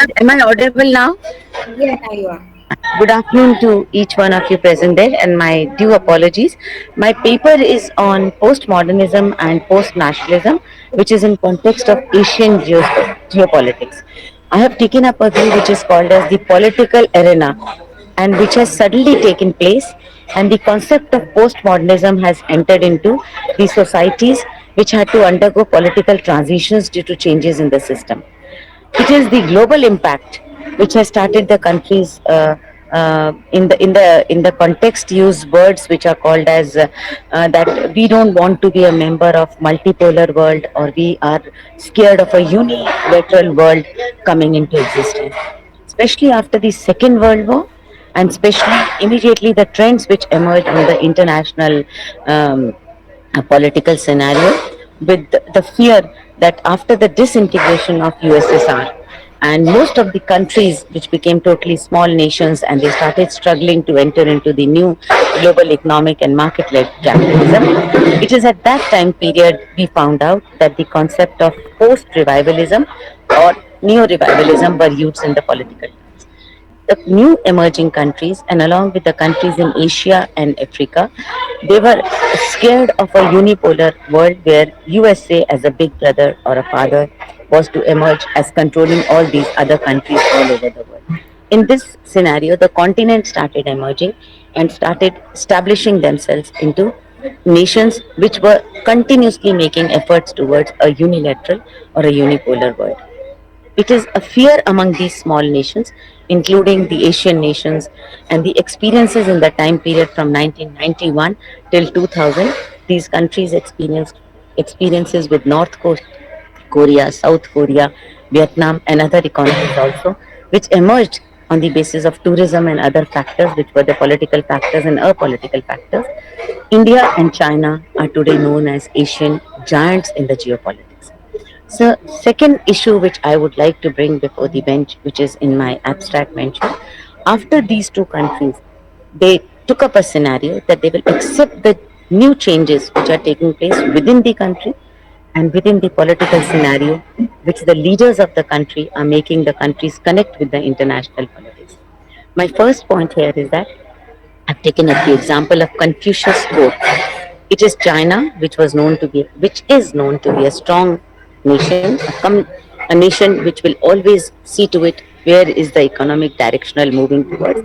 Am I audible now? Yeah, now you are. Good afternoon to each one of you present there, and my due apologies. My paper is on postmodernism and post-nationalism, which is in context of Asian geopolitics. I have taken up a view which is called as the political arena, and which has suddenly taken place, and the concept of postmodernism has entered into the societies which had to undergo political transitions due to changes in the system. It is the global impact which has started the countries in the context use words which are called as that we don't want to be a member of multipolar world, or we are scared of a unilateral world coming into existence, especially after the Second World War, and especially immediately the trends which emerged on the international um, political scenario, with the fear that after the disintegration of USSR, and most of the countries which became totally small nations, and they started struggling to enter into the new global economic and market led capitalism, it is at that time period we found out that the concept of post revivalism or neo revivalism were used in the political. The new emerging countries, and along with the countries in Asia and Africa, they were scared of a unipolar world where USA as a big brother or a father was to emerge as controlling all these other countries all over the world. In this scenario, the continent started emerging and started establishing themselves into nations which were continuously making efforts towards a unilateral or a unipolar world. It is a fear among these small nations, including the Asian nations, and the experiences in the time period from 1991 till 2000. These countries experienced experiences with Korea, South Korea, Vietnam, and other economies also, which emerged on the basis of tourism and other factors, which were the political factors and apolitical factors. India and China are today known as Asian giants in the geopolitics. So, second issue which I would like to bring before the bench, which is in my abstract mention, after these two countries, they took up a scenario that they will accept the new changes which are taking place within the country and within the political scenario, which the leaders of the country are making the countries connect with the international politics. My first point here is that I've taken up the example of Confucius quote. It is China, which is known to be a strong nation, a nation which will always see to it where is the economic directional moving towards,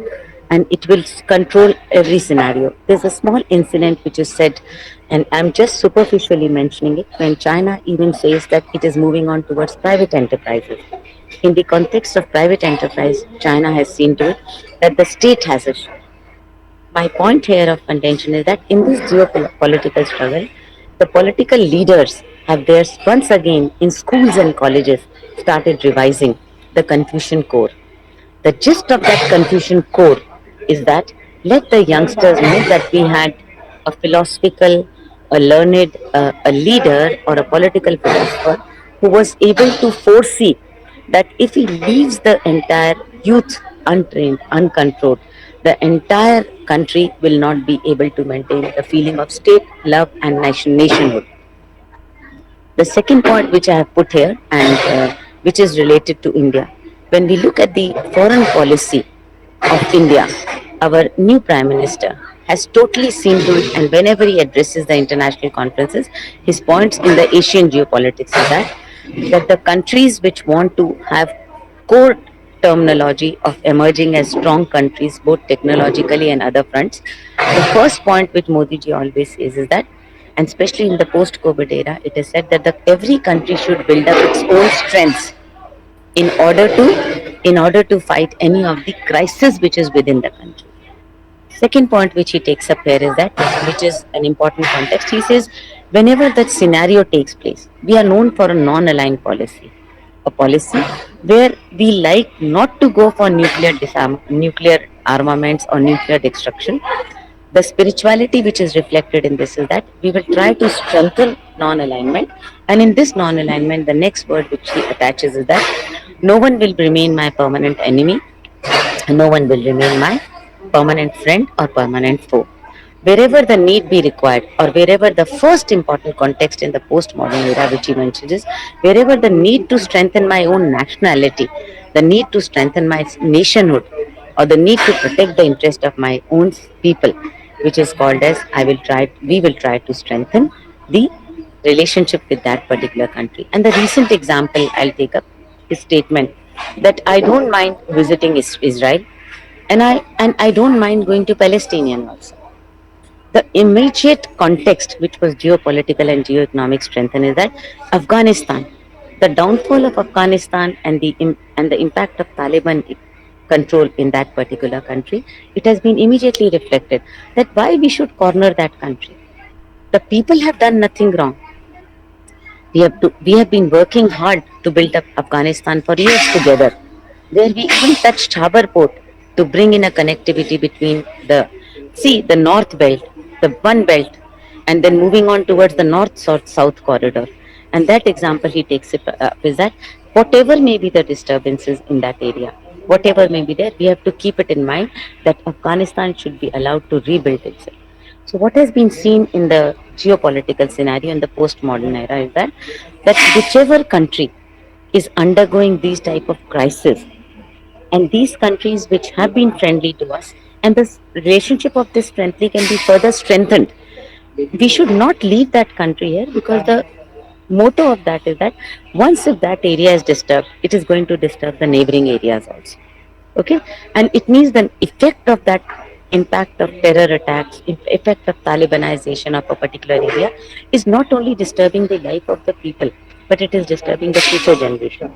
and it will control every scenario. There's a small incident which is said, and I'm just superficially mentioning it, when China even says that it is moving on towards private enterprises. In the context of private enterprise, China has seen to it that the state has a share. My point here of contention is that in this geopolitical struggle, the political leaders have theirs once again in schools and colleges started revising the Confucian core. The gist of that Confucian core is that let the youngsters know that we had a philosophical, a learned, a leader or a political philosopher who was able to foresee that if he leaves the entire youth untrained, uncontrolled, the entire country will not be able to maintain the feeling of state, love, and nationhood. The second point which I have put here, and which is related to India, when we look at the foreign policy of India, our new Prime Minister has totally seen to it, and whenever he addresses the international conferences, his points in the Asian geopolitics is that the countries which want to have core terminology of emerging as strong countries, both technologically and other fronts, the first point which Modi ji always says is that, and especially in the post-COVID era, it is said that every country should build up its own strengths in order to fight any of the crisis which is within the country. Second point which he takes up here is that, which is an important context. He says, whenever that scenario takes place, we are known for a non-aligned policy, a policy where we like not to go for nuclear armaments or nuclear destruction. The spirituality which is reflected in this is that we will try to strengthen non-alignment, and in this non-alignment, the next word which he attaches is that no one will remain my permanent enemy, no one will remain my permanent friend or permanent foe. wherever the need be required, or wherever the first important context in the postmodern era, which he mentions, is wherever the need to strengthen my own nationality, the need to strengthen my nationhood, or the need to protect the interest of my own people, which is called as we will try to strengthen the relationship with that particular country. And the recent example I'll take up is statement that I don't mind visiting Israel, and I don't mind going to Palestinian also. The immediate context, which was geopolitical and geoeconomic strength, is that Afghanistan, the downfall of Afghanistan and the impact of Taliban control in that particular country, it has been immediately reflected that why we should corner that country. The people have done nothing wrong. We have been working hard to build up Afghanistan for years together, where we even touched Harbour Port to bring in a connectivity between the north belt, the one belt, and then moving on towards the north south corridor. And that example he takes it up is that whatever may be the disturbances in that area, whatever may be there, we have to keep it in mind that Afghanistan should be allowed to rebuild itself. So what has been seen in the geopolitical scenario in the postmodern era is that whichever country is undergoing these type of crisis, and these countries which have been friendly to us, and this relationship of this friendly can be further strengthened, we should not leave that country here, because the motto of that is that once if that area is disturbed, it is going to disturb the neighboring areas also. Okay, and it means the effect of that impact of terror attacks, effect of Talibanization of a particular area is not only disturbing the life of the people, but it is disturbing the future generation.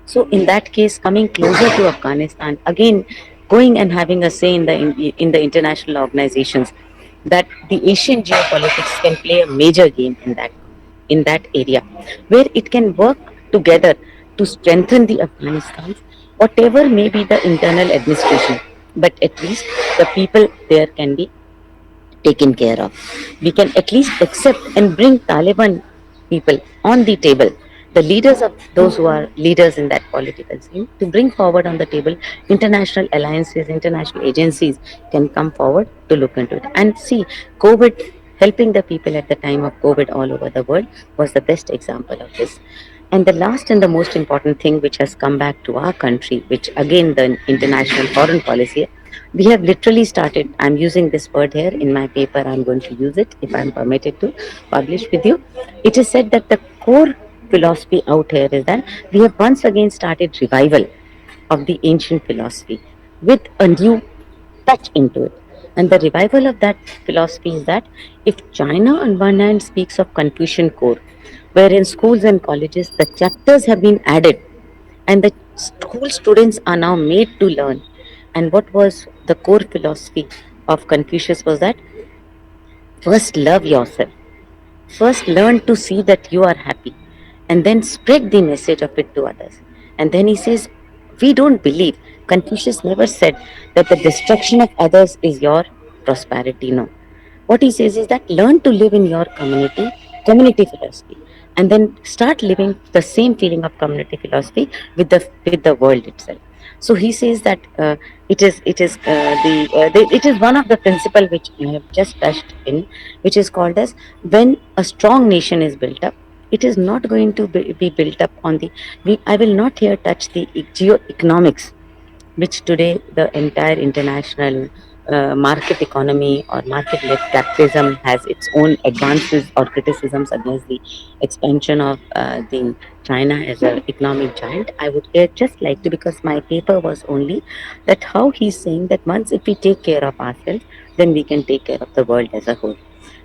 So in that case, coming closer to Afghanistan, again going and having a say in the international organizations, that the Asian geopolitics can play a major game in that area, where it can work together to strengthen the Afghanistan, whatever may be the internal administration, but at least the people there can be taken care of. We can at least accept and bring Taliban people on the table, the leaders of those who are leaders in that political scene, to bring forward on the table international alliances, international agencies can come forward to look into it. And see, COVID, helping the people at the time of COVID all over the world, was the best example of this. And the last and the most important thing which has come back to our country, which again the international foreign policy, we have literally started. I'm using this word here in my paper. I'm going to use it if I'm permitted to publish with you. It is said that the core philosophy out here is that we have once again started revival of the ancient philosophy with a new touch into it. And the revival of that philosophy is that if China on one hand speaks of Confucian core, where in schools and colleges the chapters have been added and the school students are now made to learn. And what was the core philosophy of Confucius was that first love yourself, first learn to see that you are happy, and then spread the message of it to others. And then he says, we don't believe, Confucius never said that the destruction of others is your prosperity. No. What he says is that learn to live in your community philosophy, and then start living the same feeling of community philosophy with the world itself. So he says that it is one of the principle which I have just touched in, which is called as when a strong nation is built up, it is not going to be built up on the. I will not here touch the geo-economics, which today the entire international market economy or market-led capitalism has its own advances or criticisms against the expansion of the China as an economic giant. I would just like to, because my paper was only that how he's saying that once if we take care of ourselves, then we can take care of the world as a whole.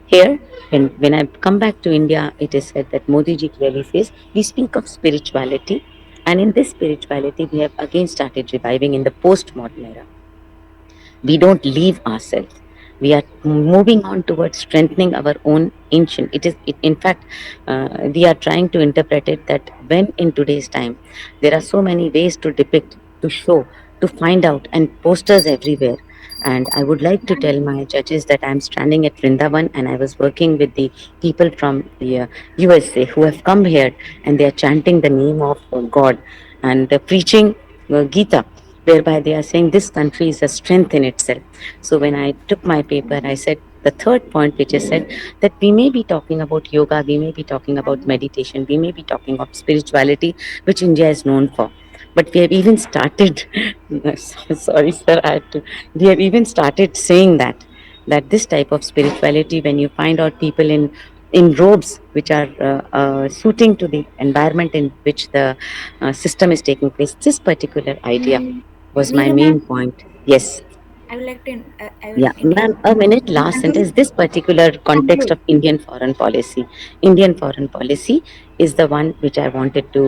Here, when I come back to India, it is said that Modi ji clearly says we speak of spirituality, and in this spirituality, we have again started reviving in the postmodern era. We don't leave ourselves. We are moving on towards strengthening our own ancient. In fact, we are trying to interpret it that when in today's time, there are so many ways to depict, to show, to find out, and posters everywhere. And I would like to tell my judges that I'm standing at Vrindavan and I was working with the people from the USA who have come here, and they are chanting the name of God and preaching Gita, whereby they are saying this country is a strength in itself. So when I took my paper, I said The third point, which is said that we may be talking about yoga, we may be talking about meditation, we may be talking about spirituality, which India is known for. But we have even started, sorry, sir, we have even started saying that this type of spirituality, when you find out people in robes which are suiting to the environment in which the system is taking place, this particular idea was my Neelu ma'am, main point. Yes. I would like to I will Yeah, ma'am, a minute, last conclude. sentence. This particular context of Indian foreign policy. Indian foreign policy is the one which I wanted to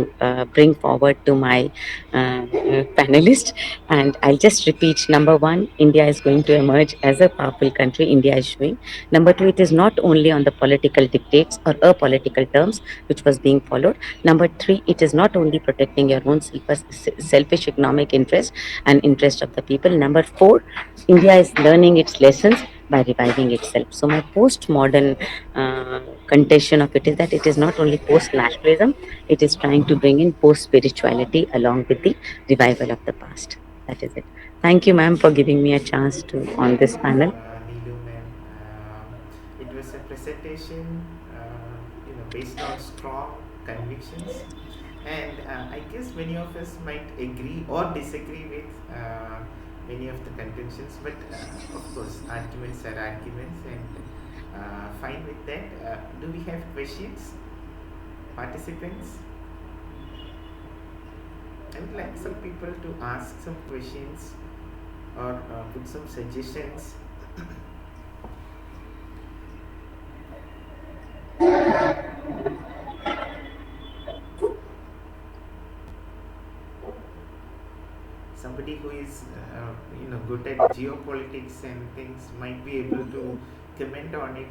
bring forward to my panelists. And I'll just repeat: number one, India is going to emerge as a powerful country, India is showing. Number two, it is not only on the political dictates or a political terms which was being followed. Number three, it is not only protecting your own selfish economic interest and interest of the people. Number four, India is learning its lessons by reviving itself. So my postmodern contention of it is that it is not only post nationalism; it is trying to bring in post spirituality along with the revival of the past. That is it. Thank you, ma'am, for giving me a chance to on Thank this you, panel. Neelu ma'am. It was a presentation, based on strong convictions, and I guess many of us might agree or disagree with many of the contentions, but of course, arguments are arguments, and fine with that. Do we have questions, participants? I would like some people to ask some questions or put some suggestions. Somebody who is good at geopolitics and things might be able to comment on it.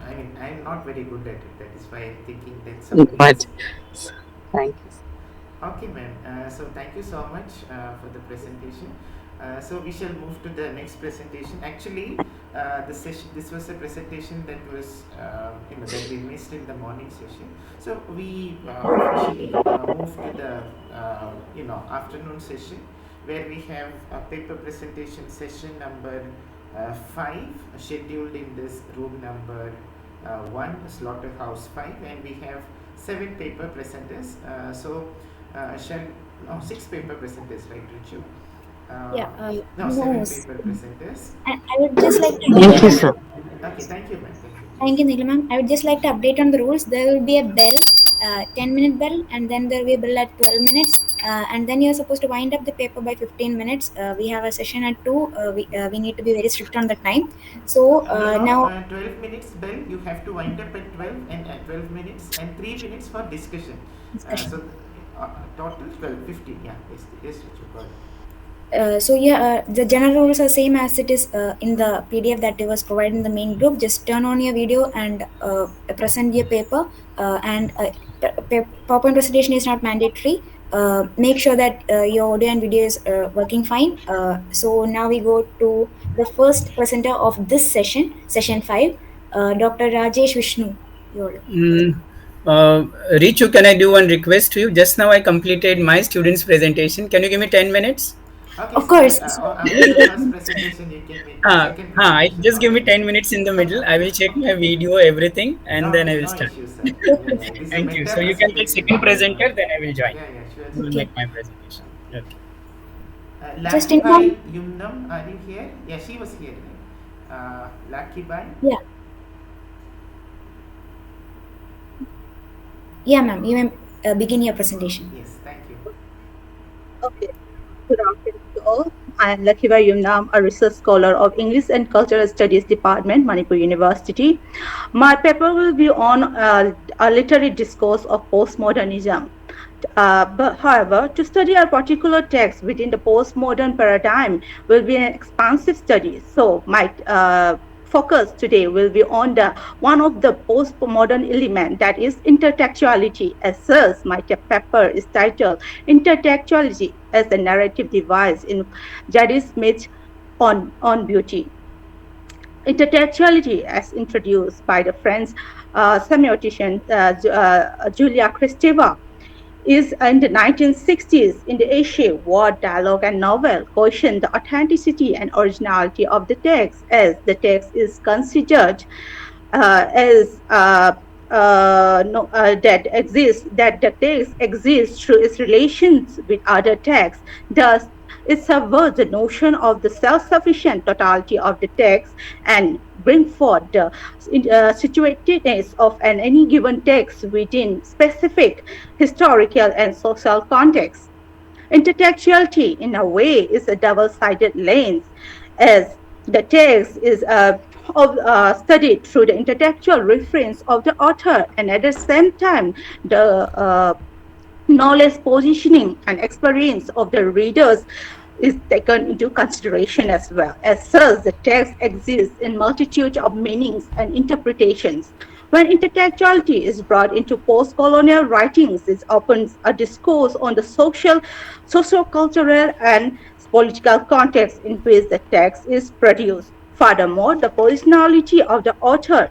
I mean, I'm not very good at it. That is why I'm thinking that somebody But else. thank you. Okay, ma'am. So thank you so much for the presentation. So we shall move to the next presentation. Actually, this was a presentation that was that we missed in the morning session. So we officially move to the afternoon session, where we have a paper presentation session number 5, scheduled in this room number 1, Slaughterhouse 5, and we have 7 paper presenters. Shall no 6 paper presenters, right, Richu? Yeah, Uh, no, no. 7 paper presenters. I would just like to Thank you, update. sir. Okay, thank you, ma'am. Thank you. Yes. Thank you, Neelu ma'am. I would just like to update on the rules. There will be a bell, 10-minute bell, and then there will be a bell at 12 minutes. And then you're supposed to wind up the paper by 15 minutes. We have a session at 2. We need to be very strict on the time. So now, 12 minutes bell, you have to wind up at 12 and 12 minutes and 3 minutes for discussion. discussion. Total 12, 15. Yeah, yes, yes, Richu, got it. So yeah, the general rules are same as it is in the PDF that was provided in the main group. Just turn on your video and present your paper. PowerPoint presentation is not mandatory. Make sure that your audio and video is working fine. So now we go to the first presenter of this session, session 5, Dr. Rajesh Vishnu. Yeole. Mm, uh, Richu, can I do one request to you? Just now I completed my student's presentation. Can you give me 10 minutes? Okay, Of so course. So after the first presentation, you can make the second presentation. Just give me Okay, 10 ma'am. minutes in the middle. I will check my video, everything, and then I Okay, will no start. issues, sir. Yeah, yeah. This is a Thank you. meta So you can take presentation second is going on. presenter, then I will join. Yeah, yeah, sure, I sir. will okay. make my presentation. Okay. Just inform. Lakhibai Yumnam, are you here? Yeah, she was here. Right? Lakhibai. Yeah. Yeah, ma'am. You may begin your presentation. Yes, thank you. Okay, good afternoon to all. I am Lakhibai Yumnam, a research scholar of English and Cultural Studies Department, Manipur University. My paper will be on a literary discourse of postmodernism. However, to study a particular text within the postmodern paradigm will be an expansive study. So my focus today will be on the one of the postmodern element, that is intertextuality. As such, my paper is titled Intertextuality as a Narrative Device in Jadis Smith on Beauty. Intertextuality, as introduced by the French semiotician Julia Kristeva, is in the 1960s in the essay Word, Dialogue and Novel questioned the authenticity and originality of the text as the text is considered as no, that the text exists through its relations with other texts. Thus, it subverts the notion of the self-sufficient totality of the text and bring forth the situatedness of any given text within specific historical and social context. Intertextuality, in a way, is a double-sided lens, as the text is studied through the intertextual reference of the author, and at the same time, the knowledge positioning and experience of the readers is taken into consideration as well. As such, the text exists in multitude of meanings and interpretations. When intertextuality is brought into post-colonial writings, it opens a discourse on the socio-cultural and political context in which the text is produced. Furthermore, the positionality of the author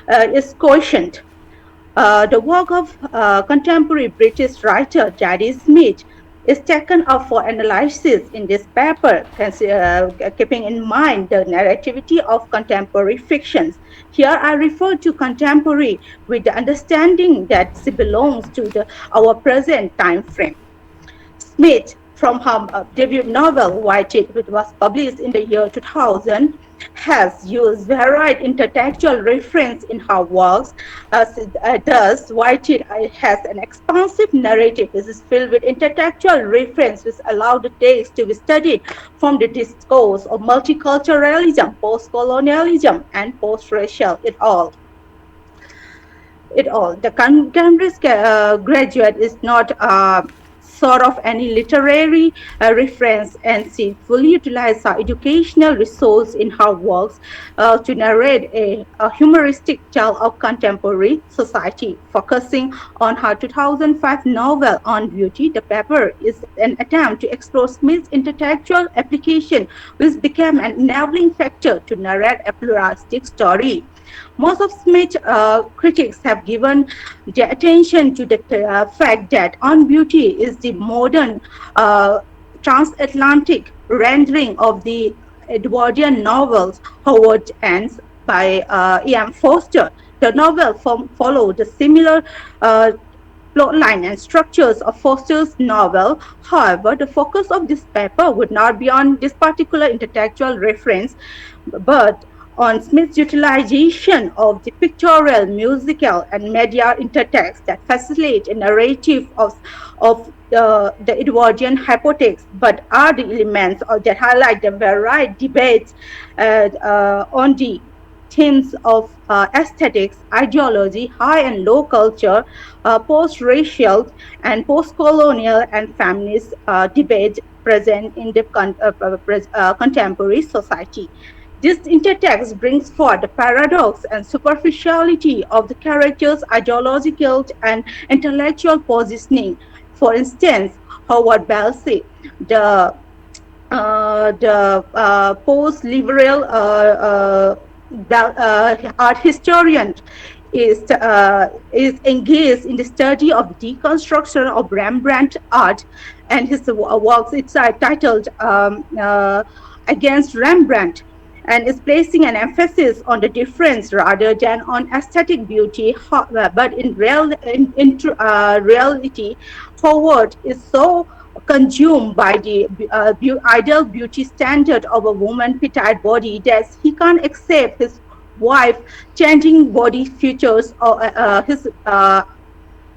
is questioned. The work of contemporary British writer Zadie Smith is taken up for analysis in this paper, keeping in mind the narrativity of contemporary fictions. Here I refer to contemporary with the understanding that she belongs to our present time frame. Smith, from her debut novel Whited, which was published in the year 2000, has used varied intertextual reference in her works. Thus, Whited has an expansive narrative. This is filled with intertextual reference, which allow the text to be studied from the discourse of multiculturalism, post-colonialism, and post-racial it all. The Cambridge graduate is not sort of any literary reference, and she fully utilized her educational resource in her works to narrate a humoristic tale of contemporary society. Focusing on her 2005 novel On Beauty, the paper is an attempt to explore Smith's intellectual application, which became an enabling factor to narrate a pluralistic story. Most of Smith's critics have given their attention to the fact that On Beauty is the modern transatlantic rendering of the Edwardian novels Howard Ends by E.M. Forster. The novel followed the similar plotline and structures of Forster's novel. However, the focus of this paper would not be on this particular intellectual reference, but on Smith's utilization of the pictorial, musical, and media intertext that facilitate a narrative of the Edwardian hypothesis, but are the elements that highlight the varied debates on the themes of aesthetics, ideology, high and low culture, post-racial and post-colonial and feminist debates present in the contemporary society. This intertext brings forth the paradox and superficiality of the character's ideological and intellectual positioning. For instance, Howard Balsey, the post-liberal art historian, is engaged in the study of deconstruction of Rembrandt art, and his works it's titled Against Rembrandt, and is placing an emphasis on the difference rather than on aesthetic beauty. But in reality, Howard is so consumed by the ideal beauty standard of a woman petite body that he can't accept his wife changing body features or his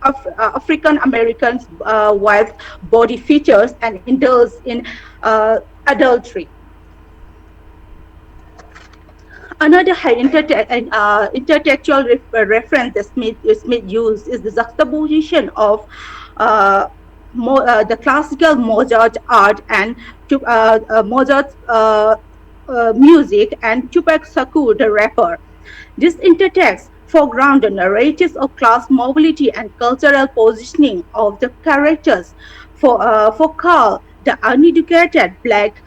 African American wife's body features and indulge in adultery. Another intertextual reference that Smith used is the juxtaposition of the classical Mozart art and Mozart's music and Tupac Shakur, the rapper. This intertext foreground the narratives of class mobility and cultural positioning of the characters. For Carl, The uneducated black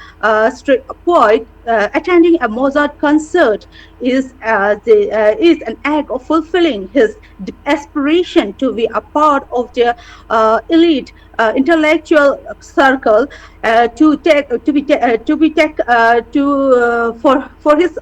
street poet attending a Mozart concert is an act of fulfilling his aspiration to be a part of the elite intellectual circle, to be take for his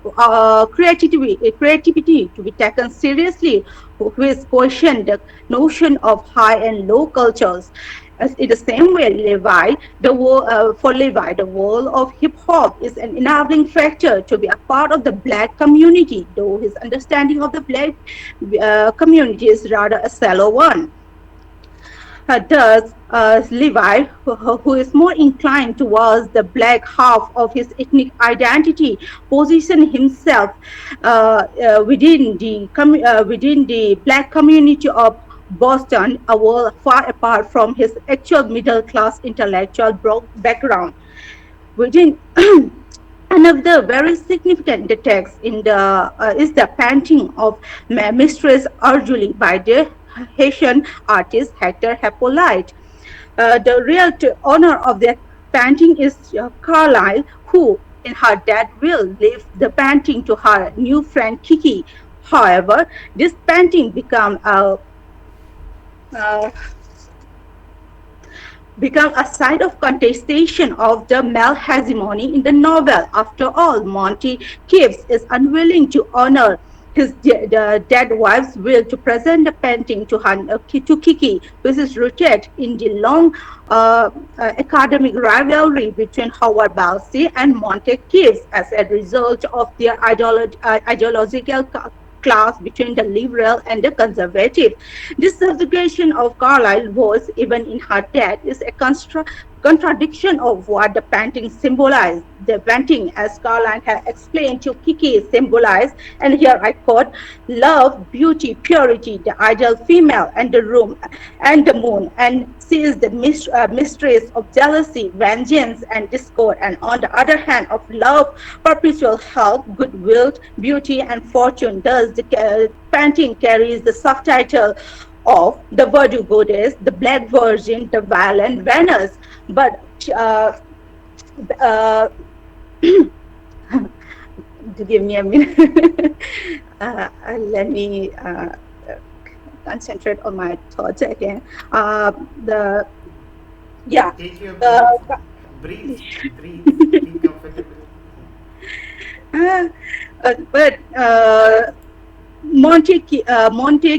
creativity to be taken seriously, who is questioned the notion of high and low cultures. As in the same way, for Levi, the world of hip hop is an enabling factor to be a part of the black community, though his understanding of the black community is rather a shallow one. Thus, Levi, who is more inclined towards the black half of his ethnic identity, positioned himself within the black community of Boston, a world far apart from his actual middle class intellectual background. Within Another very significant text in the is the painting of Mistress Arjuli by the Haitian artist Hector Hippolyte. The real owner of that painting is Carlyle, who, in her death will, leave the painting to her new friend Kiki. However, this painting uh, become a site of contestation of the male hegemony in the novel. After all, Monty Gibbs is unwilling to honor his the dead wife's will to present the painting to Kiki, which is rooted in the long academic rivalry between Howard Balsey and Monty Gibbs as a result of their ideological clash between the liberal and the conservative. This subjugation of Carlyle's voice, even in her death, is a contradiction of what the painting symbolized. The painting, as Carlyle has explained to Kiki, symbolized, and here I quote, love, beauty, purity, the ideal female, and the room, and the moon, and she is the mistress of jealousy, vengeance, and discord, and on the other hand, of love, perpetual health, goodwill, beauty, and fortune. Thus, the painting carries the subtitle of the Voodoo Goddess, the Black Virgin, the Violent Venus. But uh, to give me a minute, let me concentrate on my thoughts again. The yeah, Take your breath. the Breathe. Breathe. Be comfortable. but Monte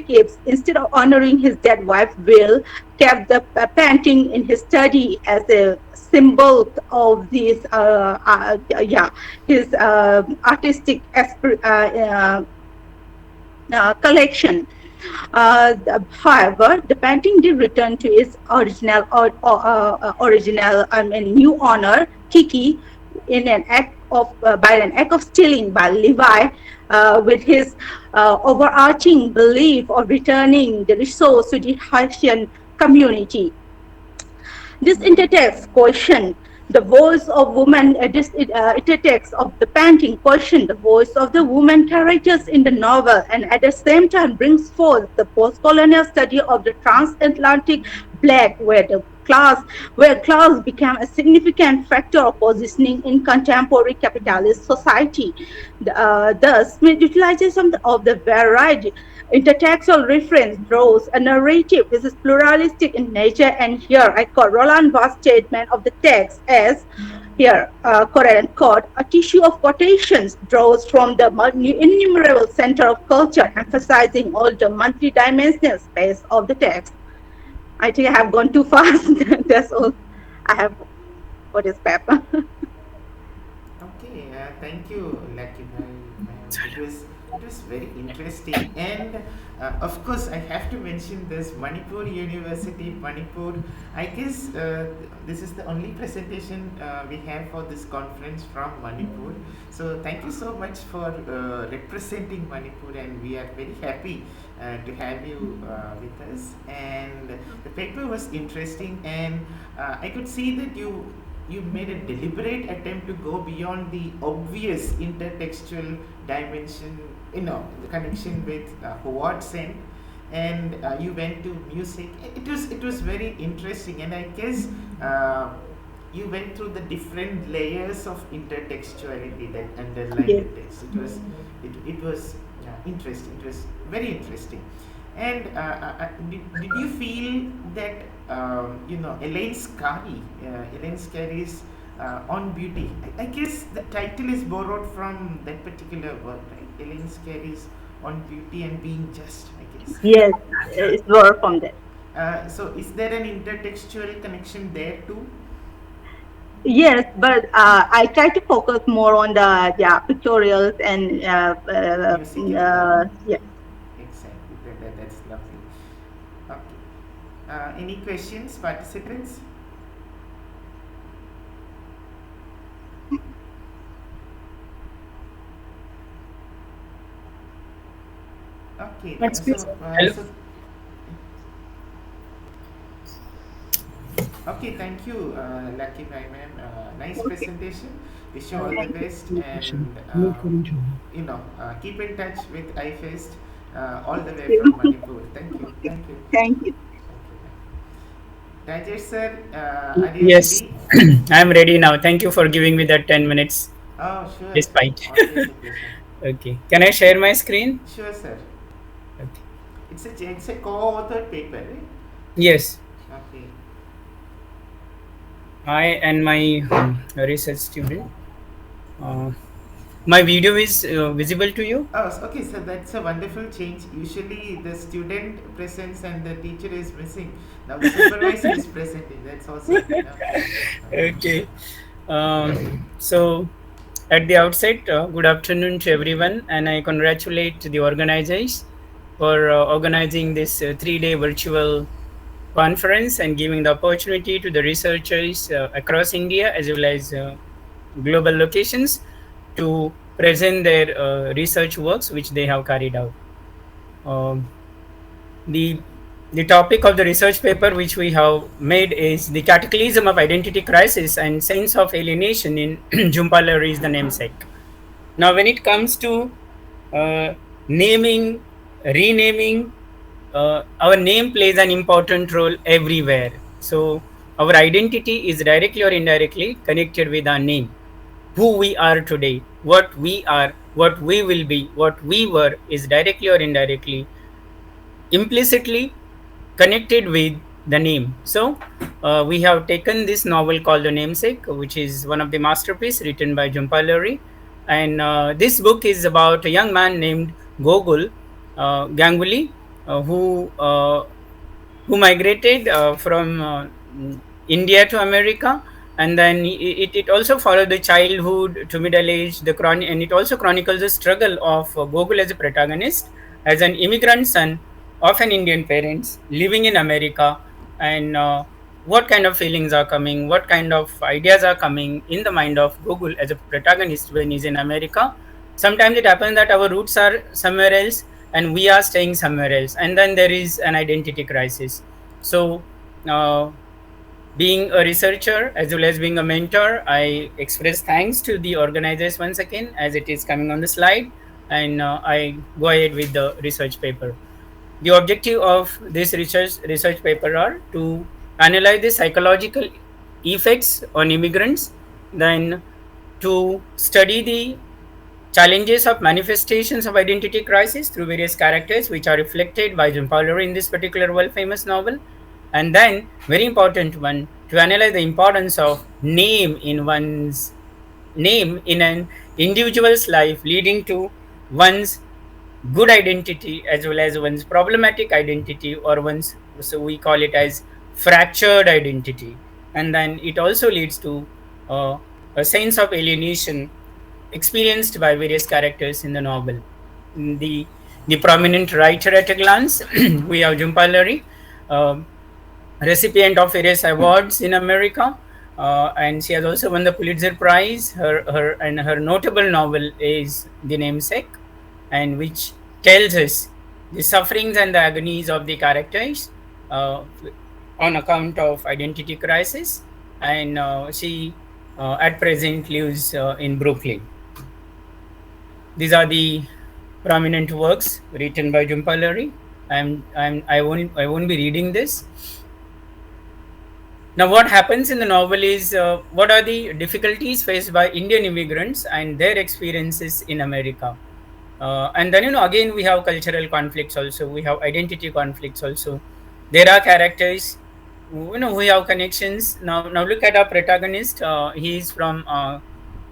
Gibbs, instead of honoring his dead wife, Will, kept the painting in his study as a symbol of this, his artistic collection. However, the painting did return to its new owner, Kiki, in an act of by an act of stealing by Levi, with his overarching belief of returning the resource to the Haitian community. This intertext question the voice of women. This intertext of the painting question the voice of the woman characters in the novel, and at the same time brings forth the post-colonial study of the transatlantic black, where class became a significant factor of positioning in contemporary capitalist society. Thus, utilization of the varied intertextual reference draws a narrative which is pluralistic in nature, and here I quote Roland Barthes' statement of the text as here, quote, a tissue of quotations draws from the innumerable center of culture, emphasizing all the multi-dimensional space of the text. I think I have gone too fast. That's all I have for this paper. Okay, thank you, Lakhibai, ma'am. It was very interesting, and of course, I have to mention this Manipur University, Manipur. I guess this is the only presentation we have for this conference from Manipur. So thank you so much for representing Manipur, and we are very happy to have you with us. And the paper was interesting, and I could see that you made a deliberate attempt to go beyond the obvious intertextual dimension, the connection with Howard Sand, and you went to music. It was very interesting, and I guess you went through the different layers of intertextuality that underlie Yes. the text. It was interesting. It was very interesting. And did you feel that Elaine Scarry's On Beauty? I guess the title is borrowed from that particular work, right? Elaine Scarry's On Beauty and Being Just, I guess. Yes, it's borrowed from that. So is there an intertextual connection there too? Yes, but I try to focus more on the pictorials and Music element. yeah. Exactly. That's lovely. Okay. Any questions, participants? Okay. Hello. Okay, thank you, Lakhibai ma'am. Nice presentation. Wish you all the best, and keep in touch with IFEST all the way from Manipur. Thank you. Thank you. Thank you. Rajesh sir, are you Yes, ready? I'm ready now. Thank you for giving me that 10 minutes Oh, sure. despite. Always a pleasure. Okay. Can I share my screen? Sure, sir. Okay. It's a co-authored paper, right? Yes, Okay. I and my research student. Uh, my video is visible to you? Oh, okay. So that's a wonderful change. Usually, the student presents and the teacher is missing. Now the supervisor is presenting. That's awesome. Okay. Okay. Okay. So, at the outset, good afternoon to everyone, and I congratulate the organizers for organizing this 3-day virtual conference and giving the opportunity to the researchers across India as well as global locations to present their research works which they have carried out. Um, the the topic of the research paper which we have made is the cataclysm of identity crisis and sense of alienation in Jhumpa is the namesake. Now, when it comes to naming, renaming, our name plays an important role everywhere. So, our identity is directly or indirectly connected with our name. Who we are today, what we are, what we will be, what we were is directly or indirectly, implicitly connected with the name. So, we have taken this novel called The Namesake, which is one of the masterpiece written by Jhumpa. And this book is about a young man named Gogol Ganguly, who migrated from India to America, and then it also followed the childhood to middle age, and it also chronicles the struggle of Gogol as a protagonist, as an immigrant son of an Indian parents living in America, and what kind of feelings are coming, what kind of ideas are coming in the mind of Gogol as a protagonist when he's in America. Sometimes it happens that our roots are somewhere else and we are staying somewhere else, and then there is an identity crisis. So, uh, being a researcher as well as being a mentor, I express thanks to the organizers once again, as it is coming on the slide, and I go ahead with the research paper. The objective of this research paper are to analyze the psychological effects on immigrants, then to study the challenges of manifestations of identity crisis through various characters which are reflected by Jhumpa in this particular world famous novel, and then very important one, to analyze the importance of name in an individual's life, leading to one's good identity as well as one's problematic identity, or one's, so we call it as fractured identity. And then it also leads to a sense of alienation experienced by various characters in the novel. The the prominent writer at a glance, we have Jhumpa recipient of various awards in America, and she has also won the Pulitzer Prize. Her notable novel is The Namesake, and which tells us the sufferings and the agonies of the characters on account of identity crisis, and she at present lives in Brooklyn. These are the prominent works written by Jhumpa. I won't be reading this. Now, what happens in the novel is what are the difficulties faced by Indian immigrants and their experiences in America. And then, again, we have cultural conflicts also, we have identity conflicts also. There are characters, we have connections. Now look at our protagonist. He is from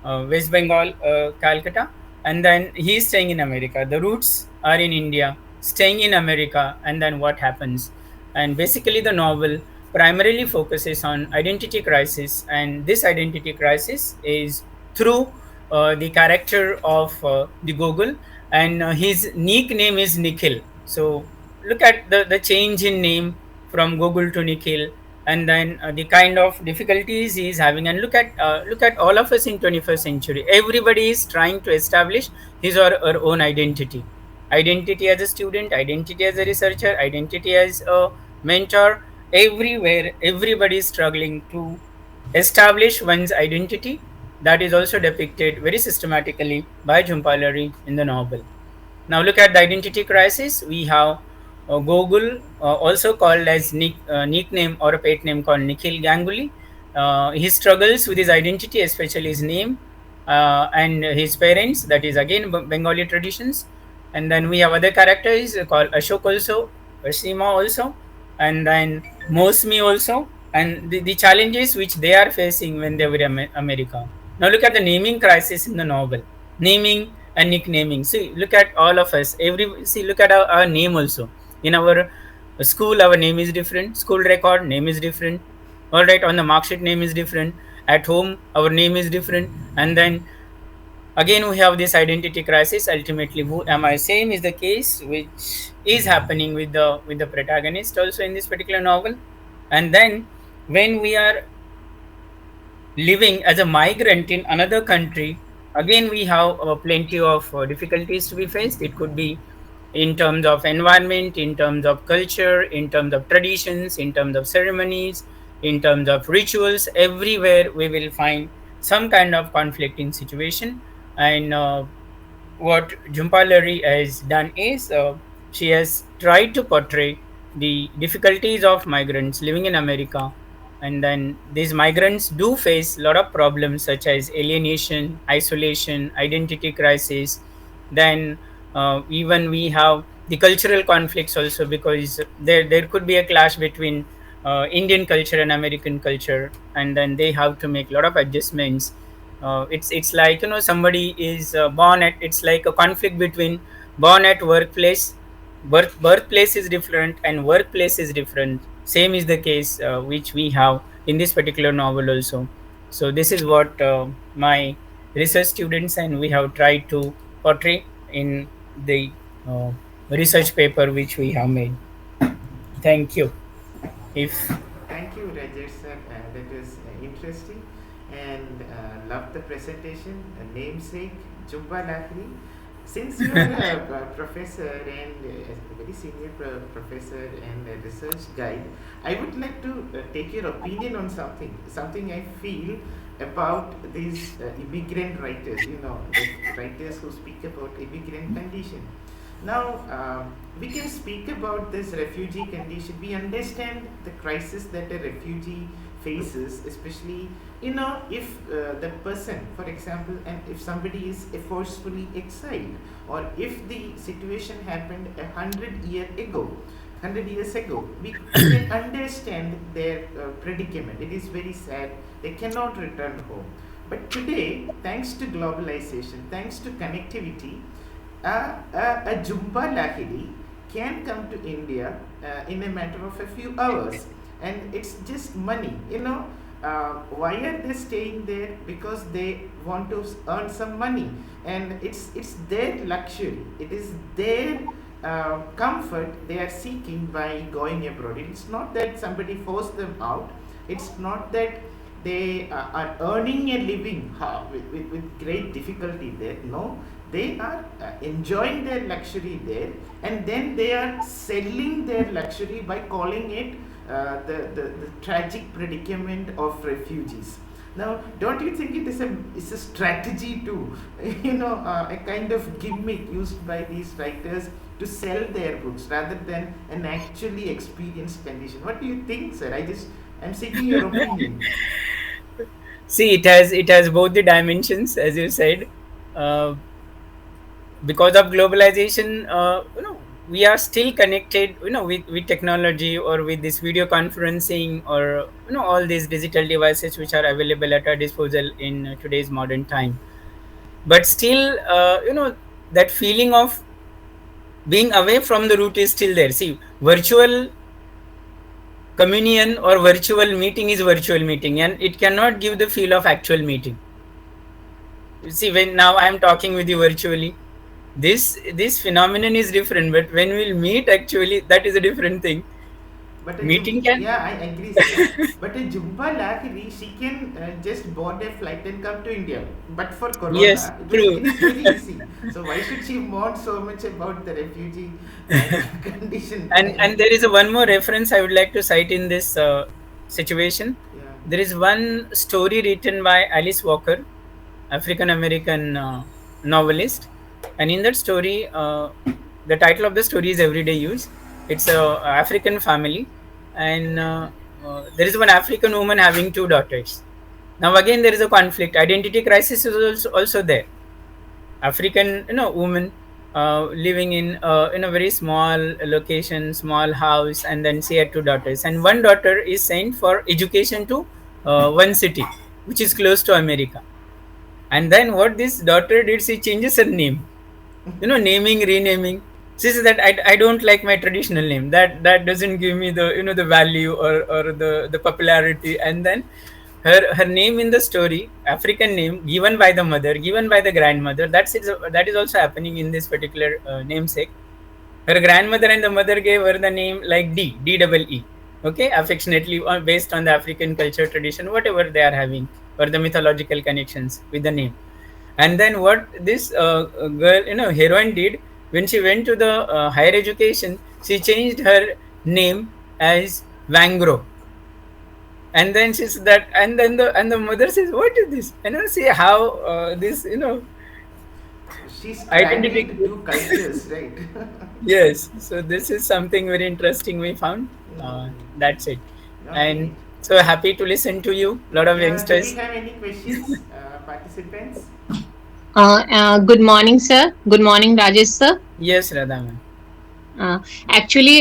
West Bengal, Calcutta, and then he is staying in America. The roots are in India, staying in America, and then what happens? And basically, the novel primarily focuses on identity crisis, and this identity crisis is through the character of the Gogol, and his nickname is Nikhil. So look at the change in name from Google to Nikhil, and then the kind of difficulties he is having. And look at all of us in 21st century. Everybody is trying to establish his or her own identity. Identity as a student, identity as a researcher, identity as a mentor. Everywhere, everybody is struggling to establish one's identity. That is also depicted very systematically by Jhumpa in the novel. Now look at the identity crisis. We have Gogul, also called as nickname or a pet name called Nikhil Ganguly. He struggles with his identity, especially his name and his parents. That is again Bengali traditions. And then we have other characters called Ashok also, Ashima also, and then Mosmi also, and the challenges which they are facing when they were in America. Now look at the naming crisis in the novel. Naming and nicknaming. See, look at all of us. Look at our name also. In our school, our name is different. School record name is different. All right, on the mark sheet name is different. At home, our name is different. And then again, we have this identity crisis. Ultimately, who am I? Same is the case, which is happening with the protagonist also in this particular novel. And then when we are living as a migrant in another country, again we have plenty of difficulties to be faced. It could be in terms of environment, in terms of culture, in terms of traditions, in terms of ceremonies, in terms of rituals. Everywhere we will find some kind of conflicting situation. And what Jhumpa has done is she has tried to portray the difficulties of migrants living in America. And then these migrants do face a lot of problems such as alienation, isolation, identity crisis. Then even we have the cultural conflicts also, because there could be a clash between Indian culture and American culture, and then they have to make a lot of adjustments. It's like, somebody is born at, it's like a conflict between born at workplace. Birthplace is different and workplace is different. Same is the case which we have in this particular novel also. So this is what my research students and we have tried to portray in the uh, research paper which we have made. Thank you. If Thank you, Rajesh sir. That was interesting, and love the presentation. Namesake, Jhumpa Lahiri. Since you are a professor and a very senior professor and a research guide, I would like to take your opinion on something I feel about these immigrant writers. The writers who speak about immigrant condition. Now, we can speak about this refugee condition. We understand the crisis that a refugee faces, especially, if the person, for example, and if somebody is forcefully exiled, or if the situation happened 100 years ago, we can understand their predicament. It is very sad. They cannot return home. But today, thanks to globalization, thanks to connectivity, a Jhumpa Lahiri can come to India in a matter of a few hours, and it's just money. Why are they staying there? Because they want to earn some money, and it's their luxury. It is their comfort they are seeking by going abroad. It's not that somebody forced them out. It's not that they are earning a living with great difficulty there. No, they are enjoying their luxury there, and then they are selling their luxury by calling it the tragic predicament of refugees. Now, don't you think it's a strategy too? A kind of gimmick used by these writers to sell their books rather than an actually experienced condition. What do you think, sir? I just I'm seeking your opinion. See, it has both the dimensions, as you said. Uh, because of globalization, we are still connected, with technology, or with this video conferencing, or all these digital devices which are available at our disposal in today's modern time. But still, that feeling of being away from the root is still there. See, virtual communion or virtual meeting is virtual meeting, and it cannot give the feel of actual meeting. You see, when now I'm talking with you virtually, this phenomenon is different, but when we'll meet, actually, that is a different thing. But Meeting can. yeah, I agree, sir. But a Jhumpa Lahiri, she can just board a flight and come to India. But for Yes, Corona, true. it is very easy. So why should she mourn so much about the refugee condition? And there is a one more reference I would like to cite in this situation. Yeah. There is one story written by Alice Walker, African American novelist, and in that story, the title of the story is Everyday Use. It's a African family, and there is one African woman having two daughters. Now again, there is a conflict. Identity crisis is also there. African, woman living in a very small location, small house, and then she had two daughters, and one daughter is sent for education to one city, which is close to America. And then what this daughter did, she changes her name. Naming, renaming. She says that I don't like my traditional name. That doesn't give me the the value, or the popularity. And then her name in the story, African name given by the mother, given by the grandmother. That is also happening in this particular namesake. Her grandmother and the mother gave her the name like D double E. Okay, affectionately, based on the African culture, tradition, whatever they are having, or the mythological connections with the name. And then what this girl, heroine did, when she went to the higher education, she changed her name as Vangro. And then she said that, and then the mother says, "What is this?" See how this She identity. straddled two cultures, right? Yes, so this is something very interesting we found. Mm. That's it. Okay. And so happy to listen to you. A lot of Yeah, do we youngsters. have any questions, participants? Good morning, sir. Good morning, Rajesh, sir. Yes, Radha ma'am. Uh, Actually,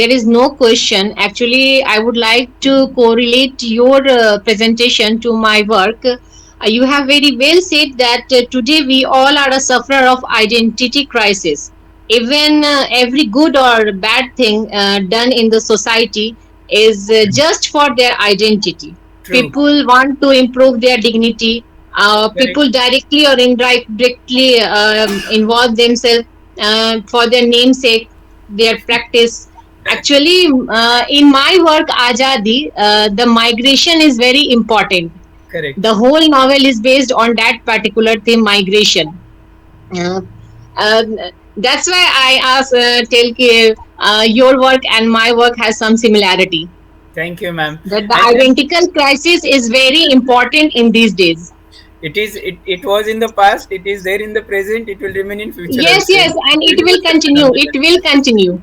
there is no question. Actually, I would like to correlate your presentation to my work. You have very well said that today we all are a sufferer of identity crisis. Even every good or bad thing done in the society is just for their identity. True. People want to improve their dignity. Correct. People directly or indirectly involve themselves for their namesake, their practice. Actually, in my work, Ajadi, the migration is very important. Correct. The whole novel is based on that particular theme, migration. Uh, uh, that's why I asked, tell ki, your work and my work has some similarity. Thank you, ma'am. That the And identical crisis is very important in these days. it was in the past. It is there in the present. It will remain in future Yes, also. yes, and it It is will a continue. It phenomenon. will continue.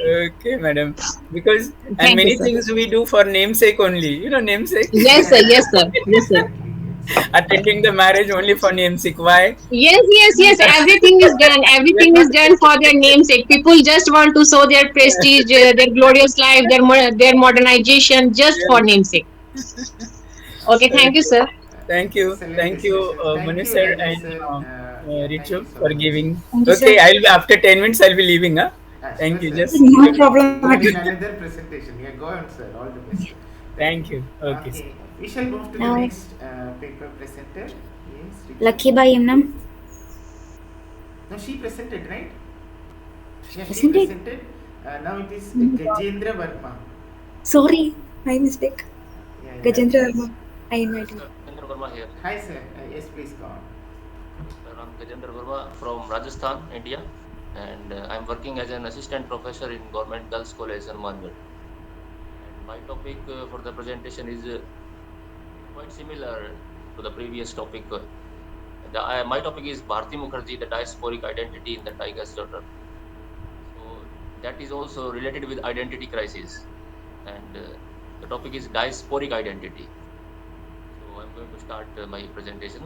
Okay, madam. Because and Thank you, many sir. things we do for namesake only. Namesake. Yes, sir. Yes, sir. Yes, sir. Exactly, exactly. Attending the marriage only for namesake. Why? Yes, yes, yes. Everything is done. We are Everything not is done for their connected. namesake. People just want to show their prestige, their glorious life, their modernization, just for Yes. namesake. Okay, thank you, Okay. sir. Excellent Thank you, discussion. Thank Manu you, sir Rajesh and sir. Yeah, thank you Ritu so for much. giving. Thank you, sir. Okay, I'll be after 10 minutes. I'll be leaving. Huh? Sure, Thank you. sir. Just No You are problematic. in another presentation. Yeah, go on, sir. All the best. Thank thank you. you. Okay, sir. Okay, we shall move to the Now, next paper presenter. Yes, Ritu. Lakhibai Yumnam. No, she presented, right? Yeah, she Isn't it? presented. Now it is Gajendra Verma. Sorry, my mistake. Yeah, yeah. Gajendra Verma. I Yes, invited. Gajendra Verma here. Hi, sir. Yes, please go on. Sir, I'm Gajendra Verma from Rajasthan, India, and I'm working as an assistant professor in Government Girls College in Panvel. And my topic for the presentation is quite similar to the previous topic. My topic is Bharti Mukherjee, the diasporic identity in the Tiger's Daughter. So that is also related with identity crisis. And The topic is diasporic identity. So I'm going to start my presentation.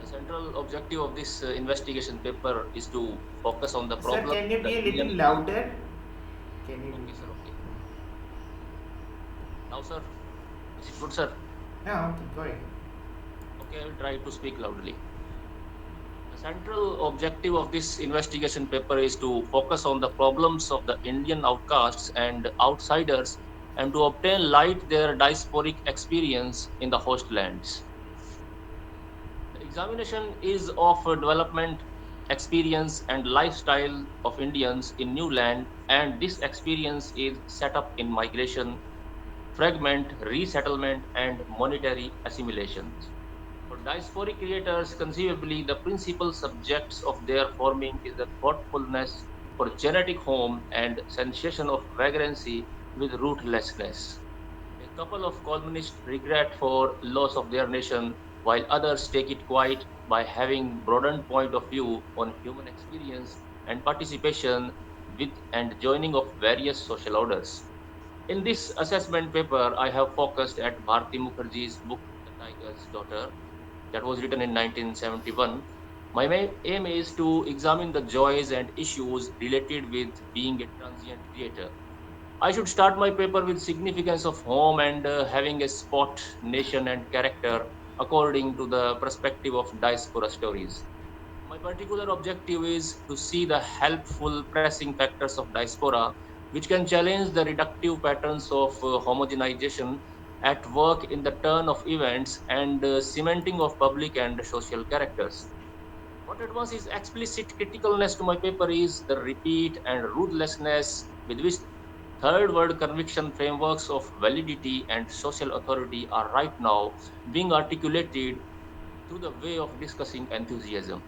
The central objective of this investigation paper is to focus on the Sir, problem can you of the be a Indian. little louder? Can you? Okay, sir. Okay. Now, sir, is it good, sir? Yeah, okay, go ahead. Okay, I will try to speak loudly. The central objective of this investigation paper is to focus on the problems of the Indian outcasts and outsiders and to obtain light their diasporic experience in the host lands. The examination is of a development, experience, and lifestyle of Indians in new land, and this experience is set up in migration, fragment, resettlement, and monetary assimilations. For diasporic creators, conceivably, the principal subjects of their forming is the thoughtfulness for genetic home and sensation of vagrancy with rootlessness. A couple of columnists regret for loss of their nation, while others take it quite by having broadened point of view on human experience and participation with and joining of various social orders. In this assessment paper, I have focused at Bharti Mukherjee's book The Tiger's Daughter, that was written in 1971. My aim is to examine the joys and issues related with being a transient creator. I should start my paper with significance of home and having a spot, nation, and character according to the perspective of diaspora stories. My particular objective is to see the helpful pressing factors of diaspora, which can challenge the reductive patterns of homogenization at work in the turn of events and cementing of public and social characters. What advances explicit criticalness to my paper is the repeat and ruthlessness with which third world conviction frameworks of validity and social authority are right now being articulated through the way of discussing enthusiasm.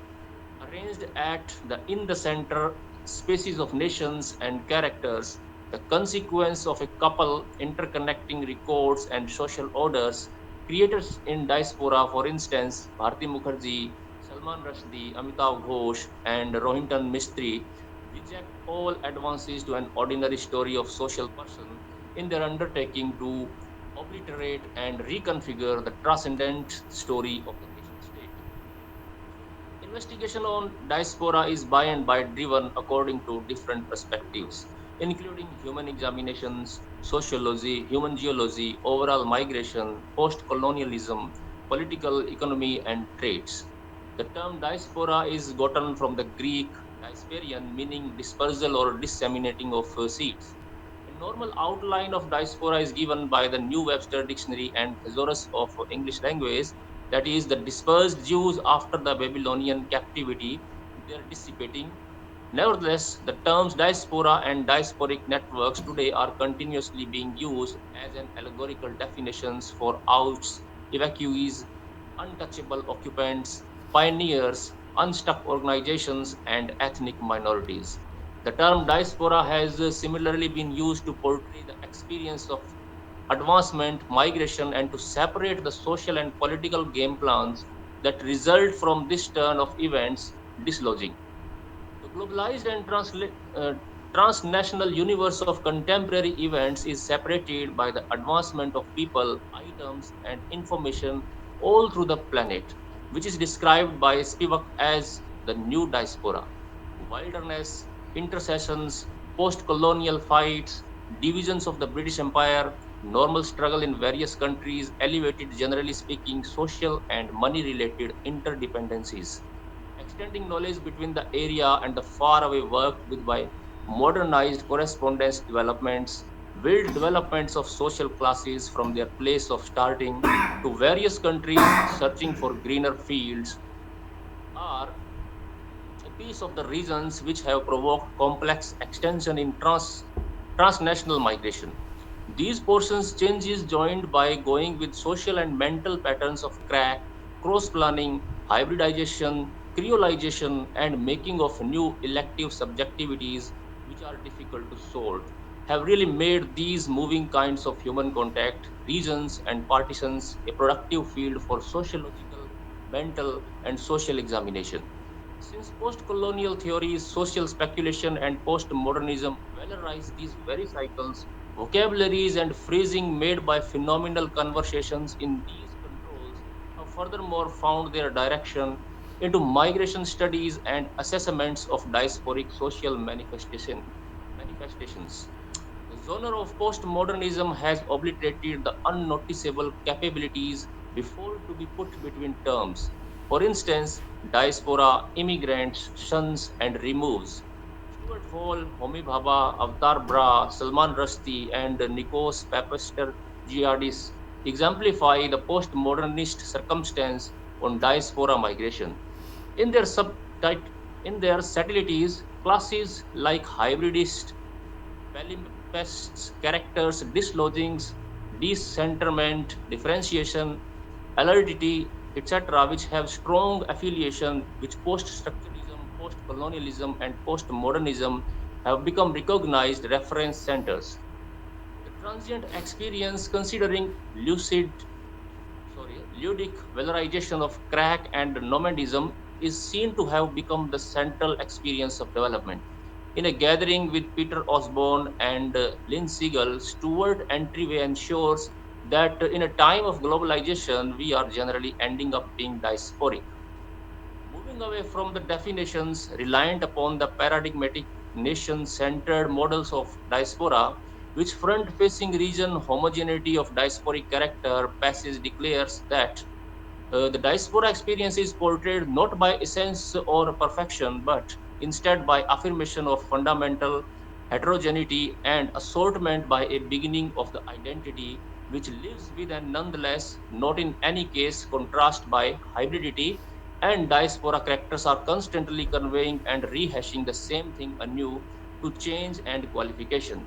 Arranged at the in the center spaces of nations and characters, the consequence of a couple interconnecting records and social orders, creators in diaspora, for instance, Bharti Mukherjee, Salman Rushdie, Amitav Ghosh, and Rohinton Mistry, reject all advances to an ordinary story of social person in their undertaking to obliterate and reconfigure the transcendent story of the nation state. Investigation on diaspora is by and by driven according to different perspectives, including human examinations, sociology, human geology, overall migration, post colonialism, political economy, and traits. The term diaspora is gotten from the Greek diasporian, meaning dispersal or disseminating of seeds. A normal outline of diaspora is given by the New Webster Dictionary and Thesaurus of English Language, that is, the dispersed Jews after the Babylonian captivity, their dissipating. Nevertheless, the terms diaspora and diasporic networks today are continuously being used as an allegorical definitions for outs, evacuees, untouchable occupants, pioneers, unstuck organizations, and ethnic minorities. The term diaspora has similarly been used to portray the experience of advancement, migration, and to separate the social and political game plans that result from this turn of events dislodging. The globalized and transnational universe of contemporary events is separated by the advancement of people, items, and information all through the planet, which is described by Spivak as the new diaspora. Wilderness, intercessions, post colonial fights, divisions of the British Empire, normal struggle in various countries, elevated, generally speaking, social and money related interdependencies. Extending knowledge between the area and the faraway worked with by modernized correspondence developments, build developments of social classes from their place of starting to various countries searching for greener fields are a piece of the reasons which have provoked complex extension in transnational migration. These portions changes joined by going with social and mental patterns of crack, cross planning, hybridization, creolization, and making of new elective subjectivities which are difficult to sort, have really made these moving kinds of human contact, regions, and partitions a productive field for sociological, mental, and social examination. Since post colonial theories, social speculation, and postmodernism valorize these very cycles, Vocabularies and phrasing made by phenomenal conversations in these controls have furthermore found their direction into migration studies and assessments of diasporic social manifestations. The genre of postmodernism has obliterated the unnoticeable capabilities before to be put between terms. For instance, diaspora, immigrants, shuns, and removes. Stuart Hall, Homi Bhabha, Avtar Bra, Salman Rushdie, and Nikos Papastergiadis exemplify the postmodernist circumstance on diaspora migration. In their in their subtleties, classes like hybridist, palimpsests, characters, dislodgings, decentrament, differentiation, alerdity, etc., which have strong affiliation, which post-structuralism, post-colonialism, and post-modernism have become recognized reference centers. The transient experience, considering ludic valorization of crack and nomadism, is seen to have become the central experience of development. In a gathering with Peter Osborne and Lynn Siegel, Stuart Entryway ensures that in a time of globalization, we are generally ending up being diasporic. Moving away from the definitions reliant upon the paradigmatic nation centered models of diaspora, which front facing region homogeneity of diasporic character passage declares that the diaspora experience is portrayed not by essence or perfection, but instead by affirmation of fundamental heterogeneity and assortment by a beginning of the identity which lives with and nonetheless not in any case contrast by hybridity, and diaspora characters are constantly conveying and rehashing the same thing anew to change and qualification.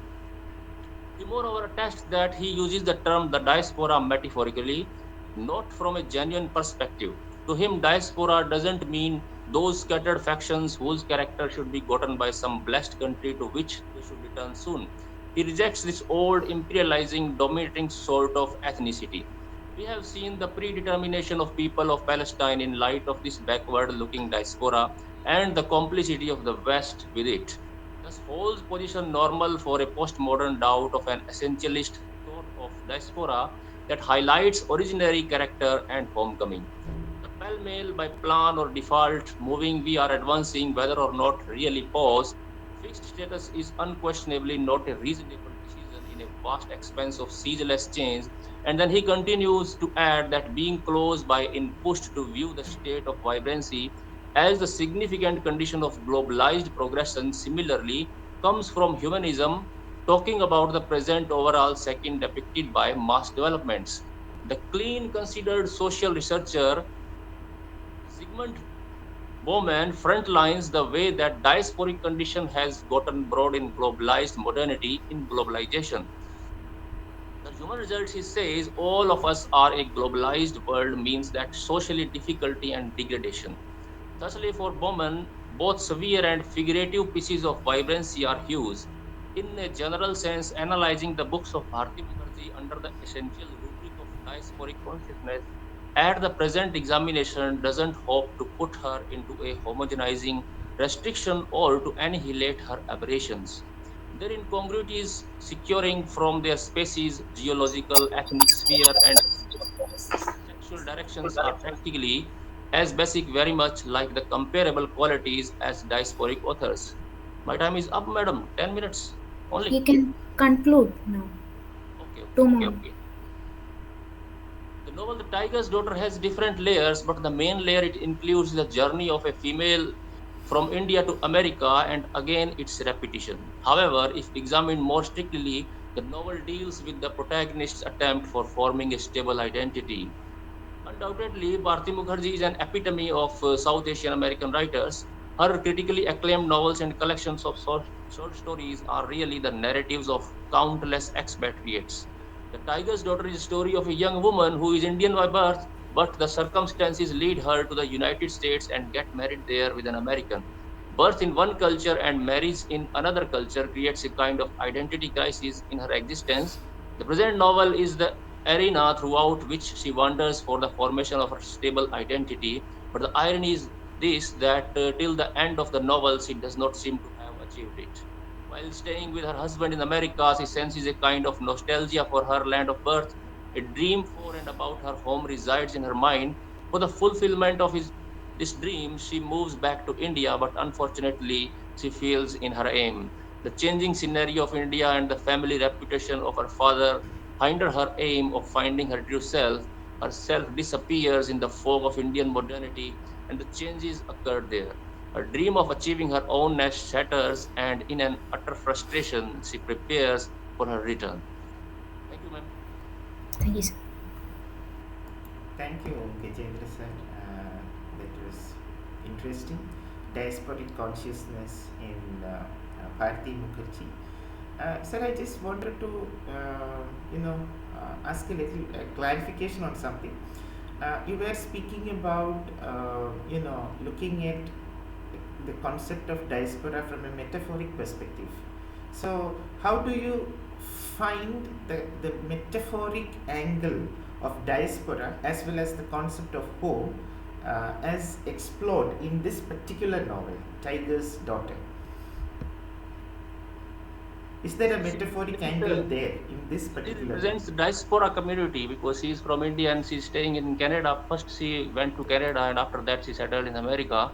He moreover attests that he uses the term the diaspora metaphorically, not from a genuine perspective. To him, diaspora doesn't mean those scattered factions whose character should be gotten by some blessed country to which they should return soon. He rejects this old imperializing, dominating sort of ethnicity. We have seen the predetermination of people of Palestine in light of this backward looking diaspora and the complicity of the West with it. Thus, Hall's position normal for a postmodern doubt of an essentialist thought of diaspora that highlights originary character and homecoming. The pell-mell by plan or default, moving we are advancing whether or not really pause, fixed status is unquestionably not a reasonable decision in a vast expanse of ceaseless change. And then he continues to add that being close by in pushed to view the state of vibrancy as the significant condition of globalized progression similarly comes from humanism, talking about the present overall second depicted by mass developments. The clean considered social researcher Zygmunt Bauman frontlines the way that diasporic condition has gotten broad in globalized modernity in globalization. The human results, he says, all of us are a globalized world means that socially difficulty and degradation. Thusly, for Bowman, both severe and figurative pieces of vibrancy are hues. In a general sense, analyzing the books of Bharti Mukherjee under the essential rubric of diasporic consciousness at the present examination doesn't hope to put her into a homogenizing restriction or to annihilate her aberrations. Their incongruities securing from their species, geological, ethnic sphere, and sexual directions are practically as basic, very much like the comparable qualities as diasporic authors. My time is up, madam. 10 minutes You only. can conclude now. Okay, okay. Two more. The novel The Tiger's Daughter has different layers, but the main layer it includes the journey of a female from India to America and again its repetition. However, if examined more strictly, the novel deals with the protagonist's attempt for forming a stable identity. Undoubtedly, Bharti Mukherjee is an epitome of South Asian American writers. Her critically acclaimed novels and collections of short stories are really the narratives of countless expatriates. The Tiger's Daughter is a story of a young woman who is Indian by birth, but the circumstances lead her to the United States and get married there with an American. Birth in one culture and marriage in another culture creates a kind of identity crisis in her existence. The present novel is the arena throughout which she wanders for the formation of her stable identity. But the irony is this that till the end of the novel, she does not seem to have achieved it. While staying with her husband in America, she senses a kind of nostalgia for her land of birth. A dream for and about her home resides in her mind. For the fulfillment of this dream, she moves back to India, but unfortunately, she fails in her aim. The changing scenario of India and the family reputation of her father hinder her aim of finding her true self. Her self disappears in the fog of Indian modernity, and the changes occur there. Her dream of achieving her own nest shatters, and in an utter frustration, she prepares for her return. Thank you, ma'am. Thank you, sir. Thank you, Gajendra sir. That was interesting. Diasporic consciousness in Bharati Mukherjee. Sir, I just wanted to, ask a little clarification on something. You were speaking about, looking at the concept of diaspora from a metaphoric perspective. So, how do you find the metaphoric angle of diaspora as well as the concept of home as explored in this particular novel, Tiger's Daughter? Is there a metaphoric angle there in this She particular novel? represents the diaspora community because she is from India and she's staying in Canada. First, she went to Canada and after that, she settled in America.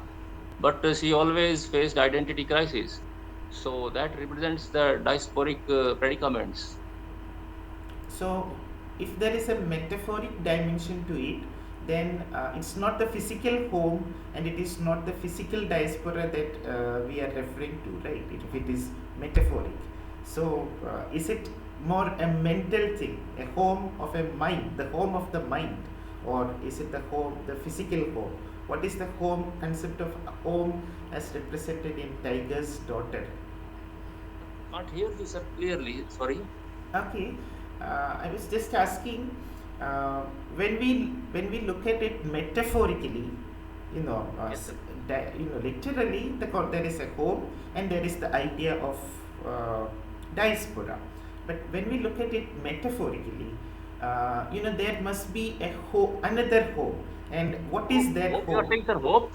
But she always faced identity crisis. So that represents the diasporic predicaments. So, if there is a metaphoric dimension to it, then it's not the physical home and it is not the physical diaspora that we are referring to, right? If it is metaphoric. So, is it more a mental thing, a home of a mind, the home of the mind, or is it the home, the physical home? What is the home concept of home as represented in Tiger's Daughter? Can't hear you, sir, clearly. Sorry. Okay, I was just asking, uh, when we look at it metaphorically, you know, Yes, sir. literally, there is a home and there is the idea of diaspora. But when we look at it metaphorically, there must be another home. And what is that Hope you are home? saying, sir, hope.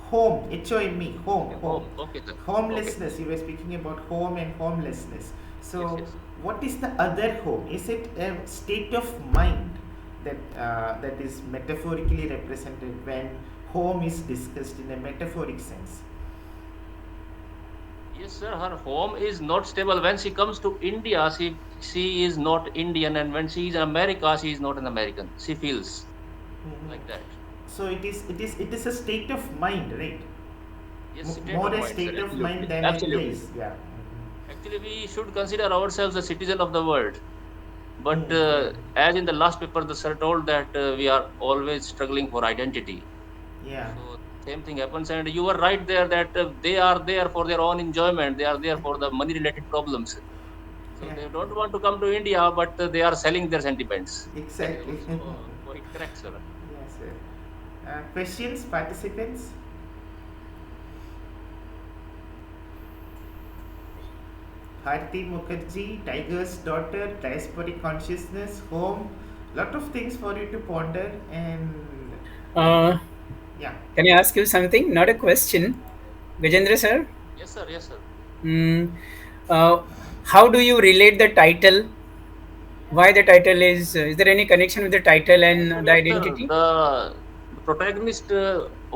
Home, Home, Okay, home. home. Okay, sir. Okay. Homelessness, you were speaking about home and homelessness. Yes, So, yes. what is the other home? Is it a state of mind that is metaphorically represented when home is discussed in a metaphoric sense? Yes, sir. Her home is not stable. When she comes to India, she is not Indian, and when she is in America, she is not an American. She feels Mhm. like that. So it is a state of mind, right? Yes, state More of a mind, sir. state of mind Absolutely, than a absolutely. place. Yeah. Mhm. Actually, we should consider ourselves a citizen of the world. But Yeah. as in the last paper, the sir told that we are always struggling for identity. Yeah. So same thing happens, and you were right there that they are there for their own enjoyment. They are there for the money-related problems. So Yeah. they don't want to come to India, but they are selling their sentiments. That is Exactly. also quite correct, sir. Yes, sir. Questions, participants? Bharti Mukherjee, Tiger's Daughter, Diasporic Consciousness, Home, lot of things for you to ponder and Uh, yeah. can I ask you something? Not a question. Gajendra sir, Yes, sir. Yes, sir. mm, uh, how do you relate the title? Why the title is there any connection with the title and the Yes, sir. identity? The protagonist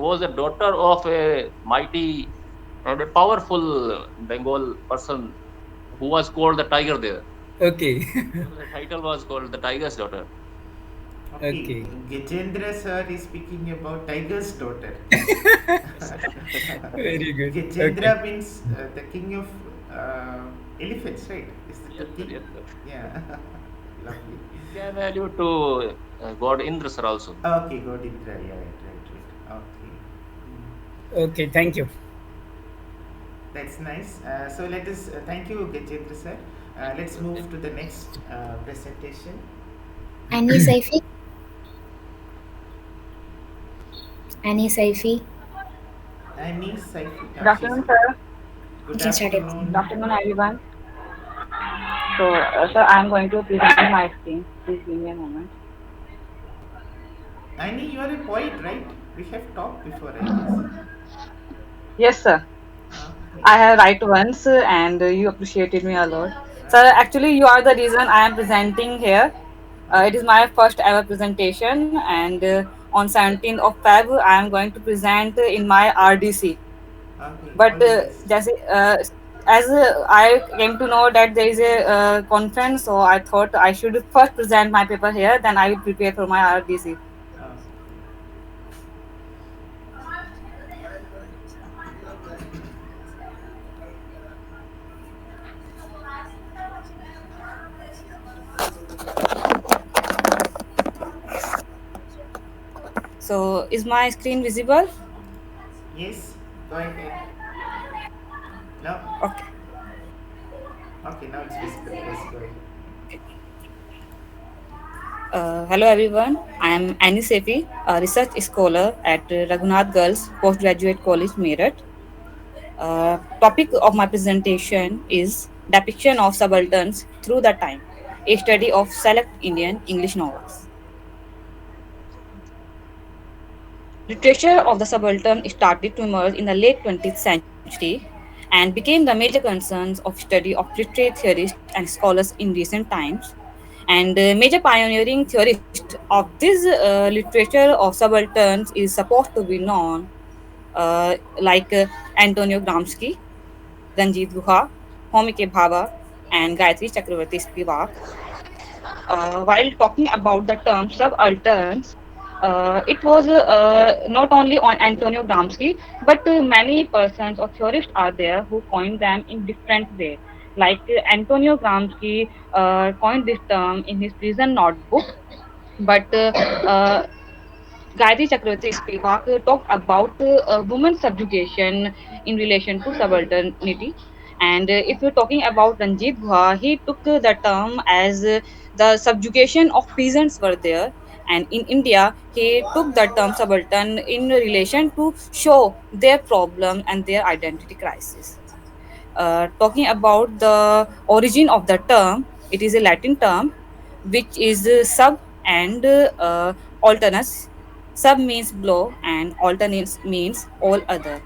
was a daughter of a mighty and a powerful Bengal person who was called the tiger there. Okay. So the title was called the tiger's daughter. Okay, Okay. Gajendra sir is speaking about Tiger's Daughter. Yes, sir. Very good. Okay. Gajendra means the king of elephants, right? Is it the Yes, sir. king? Yes, sir. Yeah, lovely. It can allude to God Indra, sir, also. Okay, got it. Right, yeah, right. Okay. Okay. Thank you. That's nice. So let us thank you, Gajendra sir. Thank you, Let's sir. move Thank to you. the next presentation. Annie Saifi. Annie Saifi. Annie Saifi, Good she's afternoon, sir. You good can start it. Good afternoon. afternoon, everyone. So, sir, I am going to present my screen. Please give me a moment. Annie, you are a poet, right? We have talked before, I guess. Yes, sir. I have right once, and you appreciated me a lot. So actually, you are the reason I am presenting here. It is Okay. my first ever presentation, and on 17th of Feb, I am going to present in my RDC. Okay. But All the best. as I came to know that there is a conference, so I thought I should first present my paper here, then I will prepare for my RDC. Okay. So, is my screen visible? Yes. Go ahead. No. Okay. Okay. Now it's visible. Yes. Go ahead. Hello everyone, I am Annie Sefi, a research scholar at Raghunath Girls Postgraduate College, Meerut. Topic of my presentation is Depiction of Subalterns Through the Time, a study of select Indian English novels. Literature of the subaltern started to emerge in the late 20th century and became the major concerns of study of literary theorists and scholars in recent times. And major pioneering theorist of this literature of subalterns is supposed to be known like Antonio Gramsci, Ranjit Guha, Homike Bhabha, and Gayatri Chakravarti Spivak. While talking about the term subalterns, it was not only on Antonio Gramsci, but many persons or theorists are there who coined them in different way. Like Antonio Gramsci coined this term in his prison notebook, but Gayatri Chakravarti Spivak talked about women's subjugation in relation to subalternity. And if you're talking about Ranjit Guha, he took the term as the subjugation of peasants were there. And in India, he took the term subaltern in relation to show their problem and their identity crisis. Talking about the origin of the term, it is a Latin term which is sub and alternus. Sub means below and alternate means all other.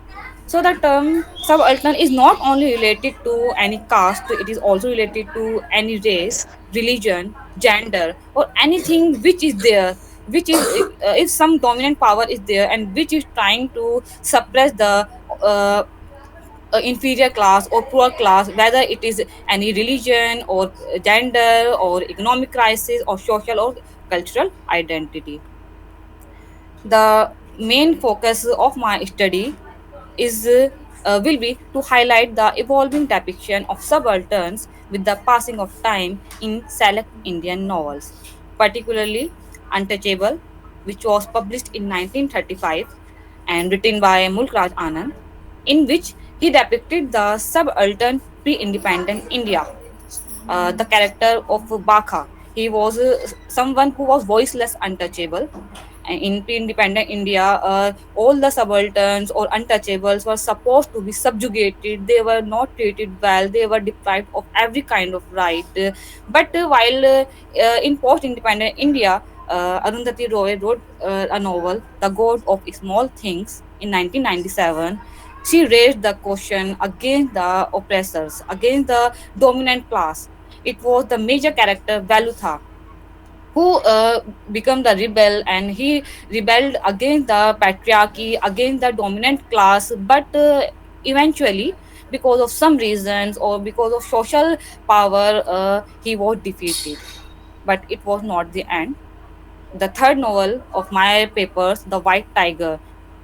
So the term subaltern is not only related to any caste, it is also related to any race, religion, gender, or anything which is there, which is if some dominant power is there and which is trying to suppress the uh, inferior class or poor class, whether it is any religion or gender or economic crisis or social or cultural identity. The main focus of my study is will be to highlight the evolving depiction of subalterns with the passing of time in select Indian novels, particularly Untouchable, which was published in 1935 and written by Mulk Raj Anand, in which he depicted the subaltern pre-independent India. The character of Baka. He was someone who was voiceless, untouchable. And in pre-independent India, all the subalterns or untouchables were supposed to be subjugated. They were not treated well. They were deprived of every kind of right. But while in post-independent India, Arundhati Roy wrote a novel, The God of Small Things, in 1997. She raised the question against the oppressors, against the dominant class. It was the major character Valutha who became the rebel, and he rebelled against the patriarchy, against the dominant class. But eventually, because of some reasons or because of social power, he was defeated. But it was not the end. The third novel of my papers, The White Tiger,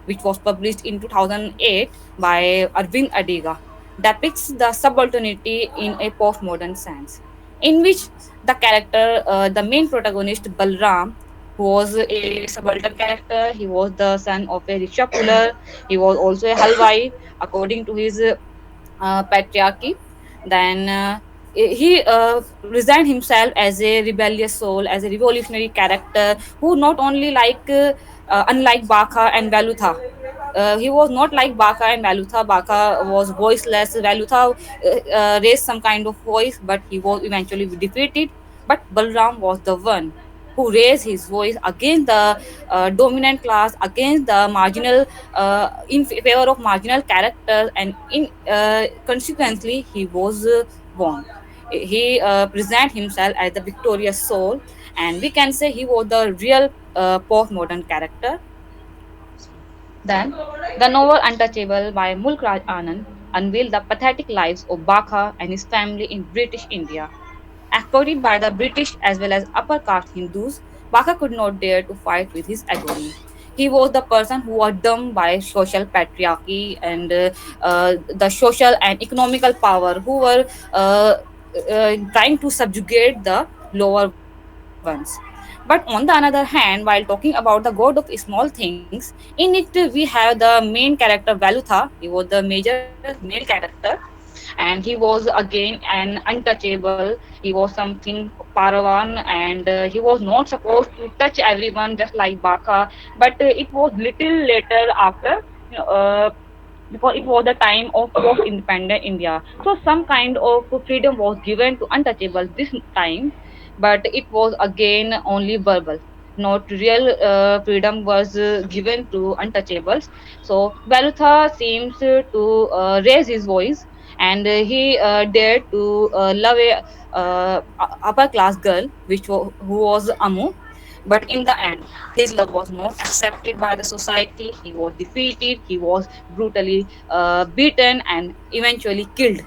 which was published in 2008 by Arvind Adiga, depicts the subalternity in a postmodern sense, in which the character, the main protagonist Balram, who was a subaltern character, he was the son of a rickshaw puller, he was also a halwai, according to his patriarchy. Then he resigned himself as a rebellious soul, as a revolutionary character who not only unlike Baka and Valutha. He was not like Baka and Valutha. Baka was voiceless. Valutha raised some kind of voice, but he was eventually defeated. But Balram was the one. who raised his voice against the dominant class, against the marginal, in favor of marginal characters, and in consequently he was won. He present himself as the victorious soul, and we can say he was the real postmodern character. Then, the novel Untouchable by Mulk Raj Anand unveiled the pathetic lives of Bakha and his family in British India. Exploited by the British as well as upper caste Hindus, Bakha could not dare to fight with his agony. He was the person who was doomed by social patriarchy and the social and economical power who were trying to subjugate the lower ones. But on the other hand, while talking about the god of small things, in it we have the main character Valutha. He was the major main character, and he was again an untouchable. He was something paravan, and he was not supposed to touch everyone just like Baka. But it was little later after. You know, because it was the time of post-independent India. So some kind of freedom was given to untouchables this time, but it was again only verbal. Not real freedom was given to untouchables. So Valutha seems to raise his voice, and he dared to love a upper class girl, who was Amu. But in the end, his love was not accepted by the society. He was defeated, he was brutally beaten, and eventually killed.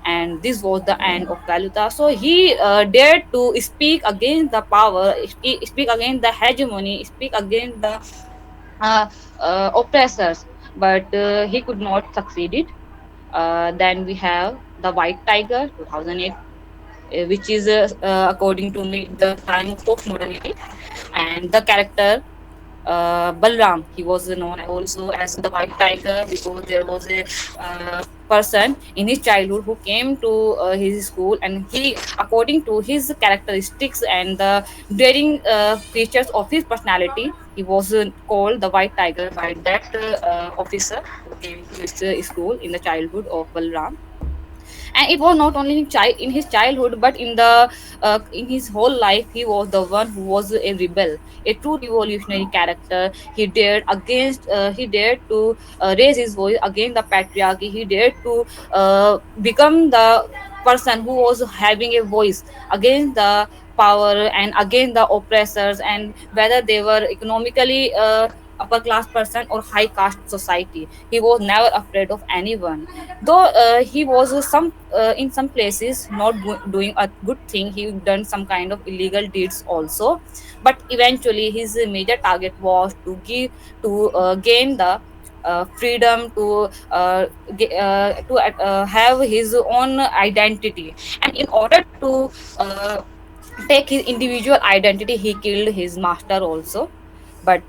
And this was the end of Valuta. So he dared to speak against the power, speak against the hegemony, speak against the uh, oppressors, but he could not succeed it. Then we have the White Tiger, 2008, which is according to me the time of postmodernity, and the character Balram. He was known also as the White Tiger because there was a person in his childhood who came to his school, and he, according to his characteristics and the daring features of his personality, he was called the White Tiger by that officer who came to his school in the childhood of Balram. And it was not only in his childhood, but in his whole life he was the one who was a rebel, a true revolutionary character. He dared to raise his voice against the patriarchy. He dared to become the person who was having a voice against the power and against the oppressors, and whether they were economically upper class person or high caste society, he was never afraid of anyone. Though he was in some places not doing a good thing, he done some kind of illegal deeds also, but eventually his major target was to gain the freedom to have his own identity. And in order to take his individual identity, he killed his master also. But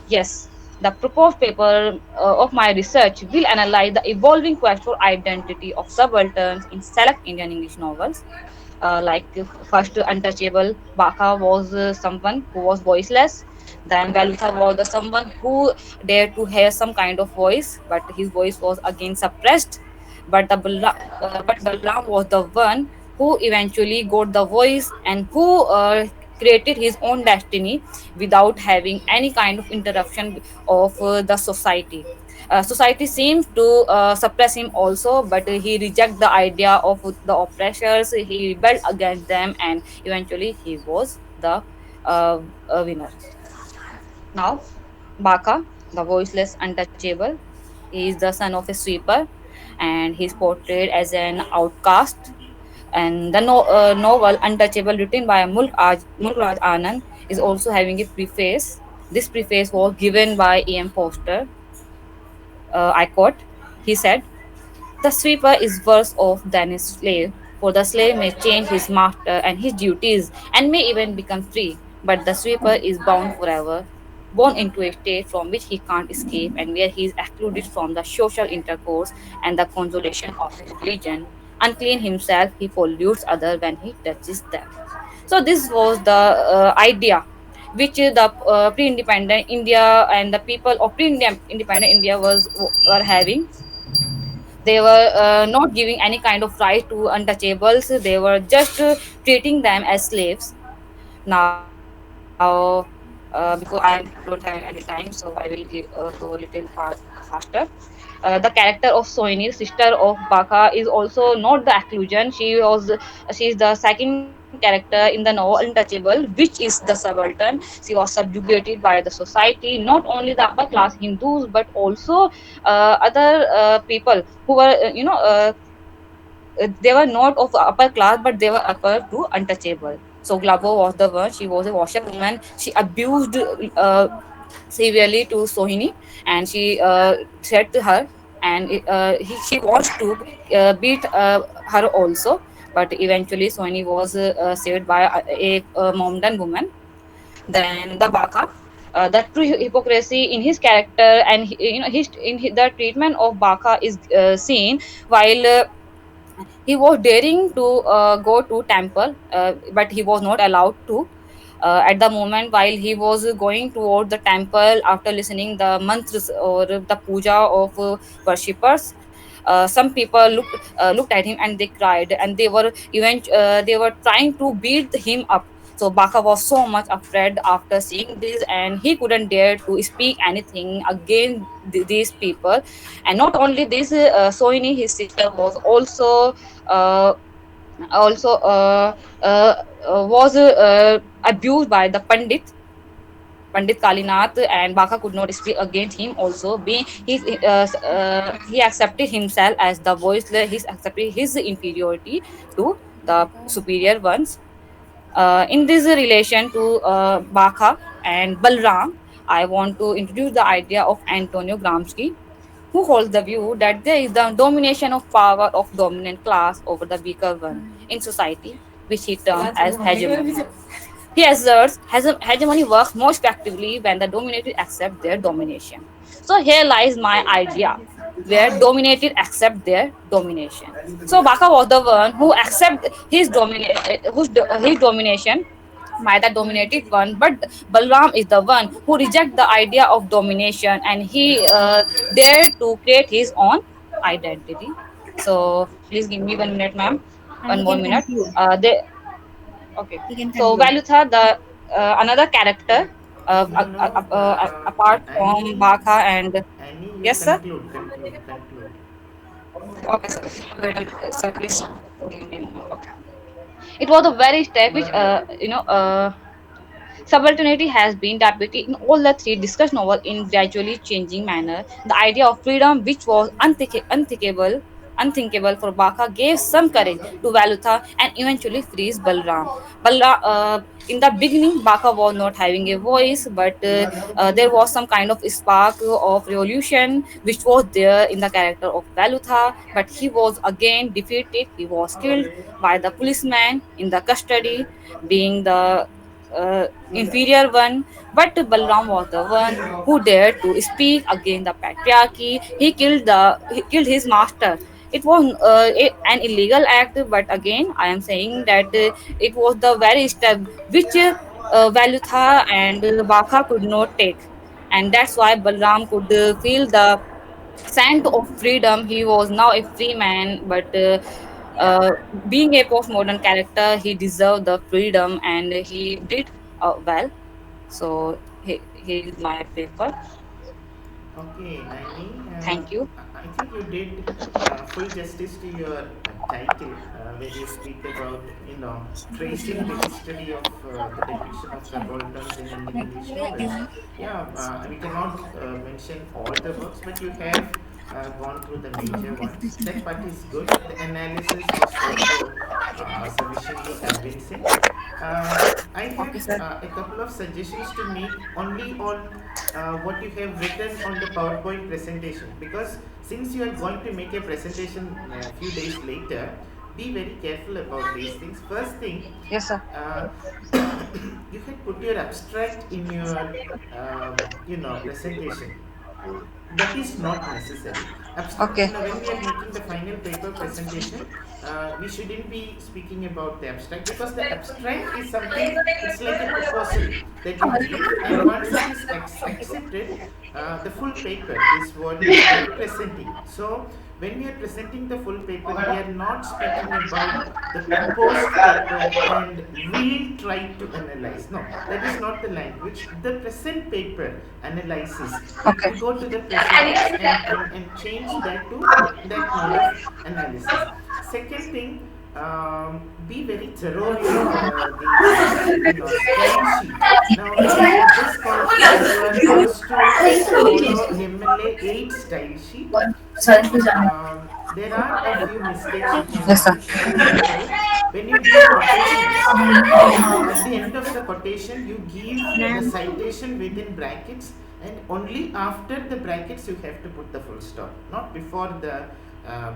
yes, the proposed paper of my research will analyze the evolving quest for identity of subalterns in select Indian English novels. First, Untouchable Baka was someone who was voiceless. Then Valutha was the someone who dared to hear some kind of voice, but his voice was again suppressed. But Balram was the one who eventually got the voice and who created his own destiny without having any kind of interruption of the society. Society seems to suppress him also, but he rejected the idea of the oppressors. He rebelled against them, and eventually he was the winner. Now, Baka, the voiceless untouchable, he is the son of a sweeper, and he's portrayed as an outcast. And the novel Untouchable, written by Mulk Raj Anand, is also having a preface. This preface was given by E.M. Foster. I quote, he said, "The sweeper is worse off than his slave, for the slave may change his master and his duties, and may even become free, but the sweeper is bound forever, born into a state from which he can't escape, and where he is excluded from the social intercourse and the consolation of his religion. Unclean himself, he pollutes others when he touches them." So this was the idea which the pre-independent India and the people of pre-independent India were having. They were not giving any kind of right to untouchables. They were just treating them as slaves. Now, Now, because I don't have any time, so I will go a little faster. The character of Soini, sister of Baka, is also not the exclusion. She is the second character in the novel Untouchable, which is the subaltern. She was subjugated by the society, not only the upper class Hindus but also other people who were, they were not of upper class, but they were upper to untouchable. So Glavo was the one. She was a washerwoman. She abused severely to Sohini, and she said to her, and she wants to beat her also. But eventually, Sohini was saved by a Mohammedan woman. Then the Baka. The true hypocrisy in his character and the treatment of Baka is seen while he was daring to go to temple, but he was not allowed to. At the moment while he was going toward the temple after listening the mantras or the puja of worshippers, some people looked at him and they cried, and they were trying to beat him up. So Baka was so much afraid after seeing this, and he couldn't dare to speak anything against these people. And not only this, Sohini, his sister, was uh, also abused by the Pandit Kalinath, and Baka could not speak against him. Also, being he accepted himself as the voiceless. He accepted his inferiority to the superior ones. In this relation to Baka and Balram, I want to introduce the idea of Antonio Gramsci, who holds the view that there is the domination of power of dominant class over the weaker one in society, which he termed as hegemony. He asserts hegemony works most effectively when the dominated accept their domination. So here lies my idea, where dominated accept their domination. So Baka was the one who accept his domination by the dominated one, but Balram is the one who reject the idea of domination, and he dared to create his own identity. So please give me 1 minute, ma'am. And One he more can minute. conclude. They Okay. He can So conclude. Valutha, the another character, No, no, apart from Annie, Baka and Annie, you yes, sir. conclude. Okay, sir. Wait, sir, please. Give me a moment. Okay. It was a very step which subalternity has been depicted in all the three discussed novels in gradually changing manner. The idea of freedom, which was unthinkable for Baka, gave some courage to Valutha and eventually frees Balram. In the beginning, Baka was not having a voice, but there was some kind of spark of revolution which was there in the character of Valutha, but he was again defeated. He was killed by the policeman in the custody, being the inferior one, but Balram was the one who dared to speak against the patriarchy. He killed his master. It was an illegal act, but again, I am saying that it was the very step which Valutha and Baka could not take, and that's why Balram could feel the scent of freedom. He was now a free man, but being a postmodern character, he deserved the freedom and he did well. So he is my paper. Okay, Naini, Thank you. I think you did full justice to your title when you speak about, tracing the history of the depiction of subalterns in Indian English novels. Yeah, we cannot mention all the works, but you have gone through the major ones. That part is good. The analysis was also sufficiently convincing. I have Okay, sir. a couple of suggestions to make only on what you have written on the PowerPoint presentation, because since you are going to make a presentation a few days later, be very careful about these things. First thing, Yes, sir. uh, you had put your abstract in your presentation. That is not necessary. Abstract, when we are making the final paper presentation, we shouldn't be speaking about the abstract, because the abstract is something, it's like a proposal that you give, and once it is accepted, the full paper is what we are presenting. So when we are presenting the full paper, we are not speaking about the proposed paper and will try to analyze. No, that is not the language. The present paper analyzes. We go to the present tense and change that to that mode of analysis. Second thing, be very thorough with the style sheet. Now, in this conference, you are asked to follow MLA 8 style sheet. So, there are a few mistakes you can make. For example, when you give quotations, at the end of the quotation, you give the citation within brackets, and only after the brackets you have to put the full stop, not before the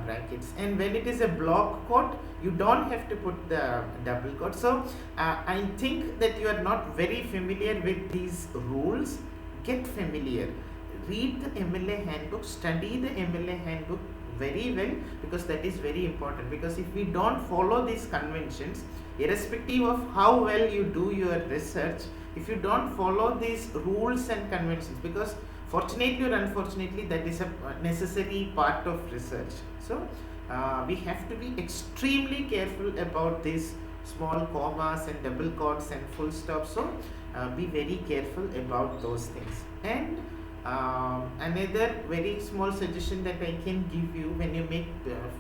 brackets. And when it is a block quote, you don't have to put the double quote. So I think that you are not very familiar with these rules. Get familiar, read the MLA handbook, study the MLA handbook very well, because that is very important. Because if we don't follow these conventions, irrespective of how well you do your research, if you don't follow these rules and conventions, because fortunately or unfortunately that is a necessary part of research. So we have to be extremely careful about these small commas and double quotes and full stops. So be very careful about those things. And another very small suggestion that I can give you when you make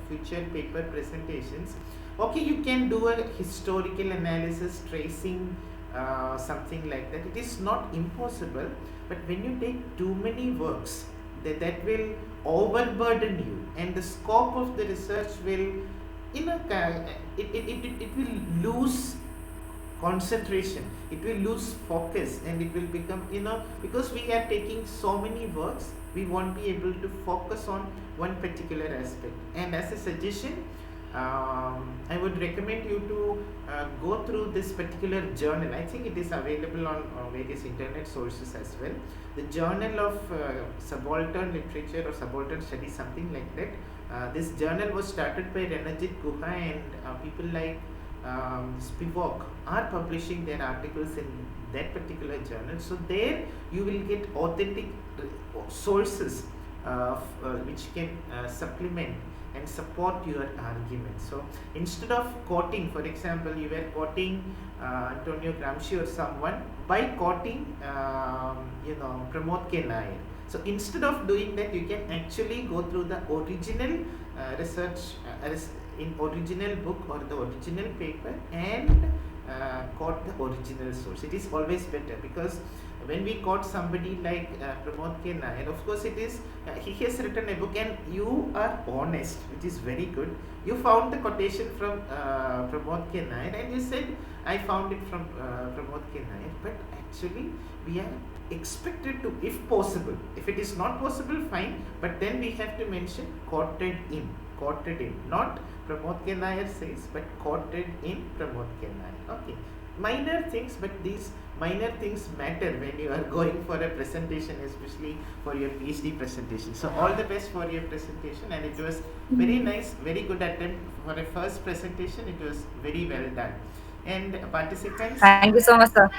future paper presentations, okay, you can do a historical analysis, tracing something like that. It is not impossible, but when you take too many works, that will overburden you, and the scope of the research will, it will lose concentration, it will lose focus, and it will become, because we are taking so many works, we won't be able to focus on one particular aspect. And as a suggestion, I would recommend you to go through this particular journal. I think it is available on various internet sources as well. The Journal of Subaltern Literature or Subaltern Studies, something like that. This journal was started by Ranajit Guha, and people like Spivak are publishing their articles in that particular journal. So there you will get authentic sources which can supplement and support your argument. So instead of quoting, for example, you were quoting Antonio Gramsci or someone, by quoting Pramod K. Nair. So instead of doing that, you can actually go through the original research in original book or the original paper and quote the original source. It is always better, because when we quote somebody like Pramod K. Nair, of course it is, he has written a book and you are honest, which is very good. You found the quotation from Pramod K. Nair and you said, I found it from Pramod K. Nair, but actually we are expected to, if possible, if it is not possible, fine, but then we have to mention quoted in, not Pramod K. Nair says, but quoted in Pramod K. Nair. Okay, minor things, but these minor things matter when you are going for a presentation, especially for your PhD presentation. So all the best for your presentation, and it was very nice, very good attempt for a first presentation. It was very well done. And participants, thank you so much, sir.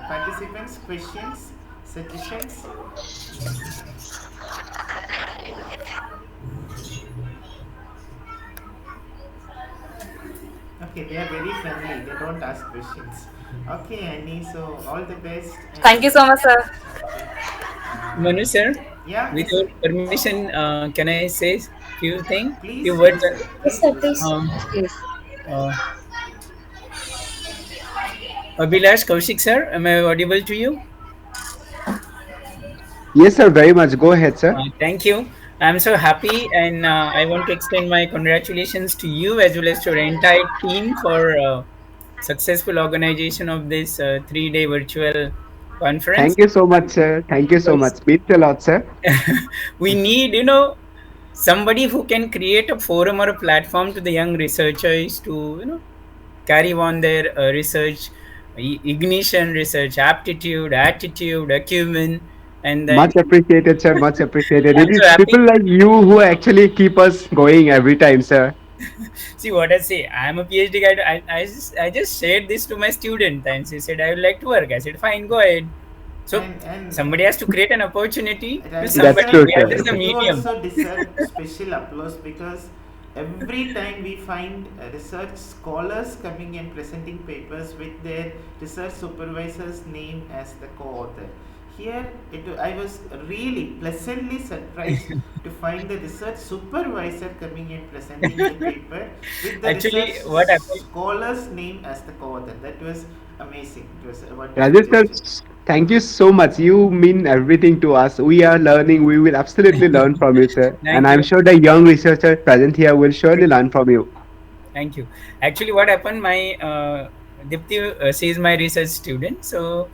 Participants, questions, suggestions? Okay, they are very friendly. They don't ask questions. Okay, Annie. So all the best. Thank you so much, sir. Okay. Manu sir, Yeah. with Yes, your sir. permission, can I say few things, Please, few words? please, Yes, please, sir, please. please. Um, Yes. uh, Abhilash Kaushik sir, am I audible to you? Yes, sir, very much. Go ahead, sir. Thank you. I'm so happy, and I want to extend my congratulations to you as well as to your entire team for successful organization of this 3-day virtual conference. Thank you so much, sir. Thank you so Because much. Means a lot, sir. we need, somebody who can create a forum or a platform to the young researchers to, carry on their research, ignition research, aptitude, attitude, acumen, And then Much appreciated, sir. Much appreciated. I'm It is so happy. people like you who actually keep us going every time, sir. See what I say. I am a PhD guy. I just shared this to my student, and she said I would like to work. I said fine, go ahead. So And somebody has to create an opportunity to That's Rajesh somebody. true, sir, Where is sir. the you medium? also deserve special applause because every time we find research scholars coming and presenting papers with their research supervisor's name as the co-author. Here, I was really pleasantly surprised to find the research supervisor coming and presenting the paper with the research Actually, what happened? scholar's name as the co-author. That was amazing. It was a wonderful Rajesh, sir, gesture. thank you so much. You mean everything to us. We are learning. We will absolutely learn from you, sir. And Thank I'm you. sure the young researchers present here will surely learn from you. Thank you. Actually, what happened? My Deepti, she is my research student. So